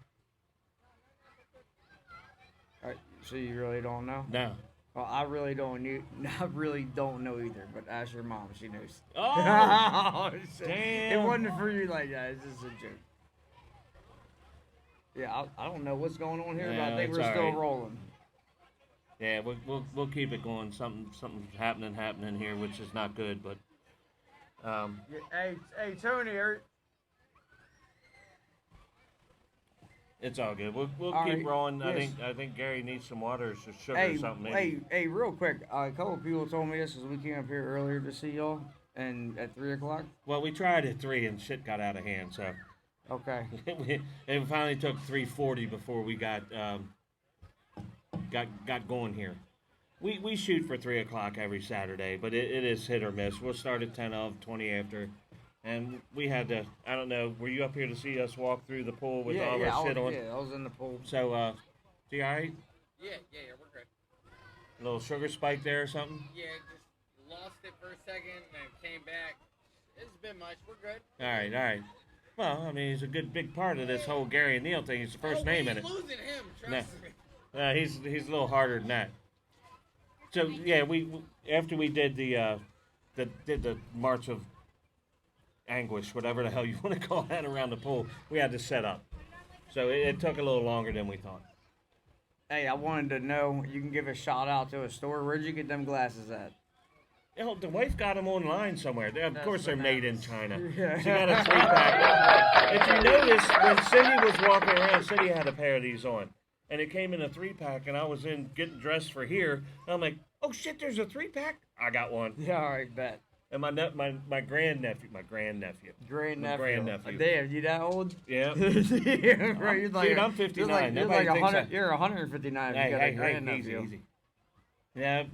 All right, so you really don't know? No. Well, I really don't know either, but ask your mom, she knows. Oh, It damn. wasn't for you like that, it's just a joke. Yeah, I don't know what's going on here, but I No, think it's we're still alright. rolling. Yeah, we'll keep it going. Something's happening here, which is not good. But Hey, Tony, it's all good. We'll All keep right, rolling. yes. I think Gary needs some water or some sugar or something. Maybe. hey, real quick. A couple people told me this because we came up here earlier to see y'all, and at 3 o'clock. Well, we tried at 3 and shit got out of hand. So Okay. it finally took 3:40 before we got going here. We shoot for 3 o'clock every Saturday, but it is hit or miss. We'll start at 10 of, 20 after. And we had to, I don't know, were you up here to see us walk through the pool with all I our shit was, on? Yeah, I was in the pool. So, you all right? Yeah, we're good. A little sugar spike there or something? Yeah, just lost it for a second and came back. It's been much. We're good. All right. Well, I mean, he's a good big part of this whole Gary and Neil thing. He's the first name in it. Losing him, Nah. trust me. He's a little harder than that. So yeah, we after we did the March of Anguish, whatever the hell you want to call that, around the pool, we had to set up. So it took a little longer than we thought. Hey, I wanted to know, you can give a shout out to a store. Where'd you get them glasses at? You know, the wife got them online somewhere. Of course, they're made in China. Yeah. She got a 3-pack. If you notice, when Cindy was walking around, Cindy had a pair of these on. And it came in a 3-pack, and I was in getting dressed for here. And I'm like, oh shit, there's a 3-pack? I got one. Yeah, all right, bet. And my grandnephew. Damn, you that old? Yeah. Yeah, bro, you're like Dude, a- I'm 59. You're like Nobody thinks 100, that. you're 159 if you got a grandnephew. easy. Yeah,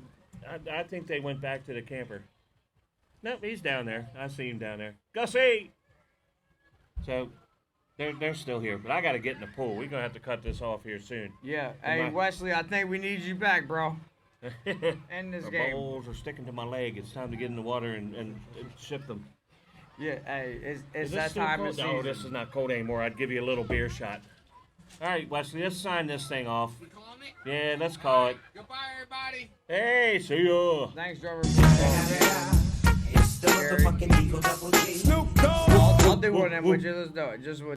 I think they went back to the camper. Nope, he's down there. I see him down there. Gussie! So, they're still here, but I got to get in the pool. We're going to have to cut this off here soon. Yeah. Come Hey, on. Wesley, I think we need you back, bro. End this The game. balls are sticking to my leg. It's time to get in the water and ship them. Yeah, hey, it's Is this that still time cold? of season. No, this is not cold anymore. I'd give you a little beer shot. All right, Wesley, let's sign this thing off. We calling it? Yeah, let's call it. Goodbye, everybody. Hey, see ya. Thanks, Trevor. It's the motherfucking Eagle Double G. I'll do one of them with you. Let's do it. Just with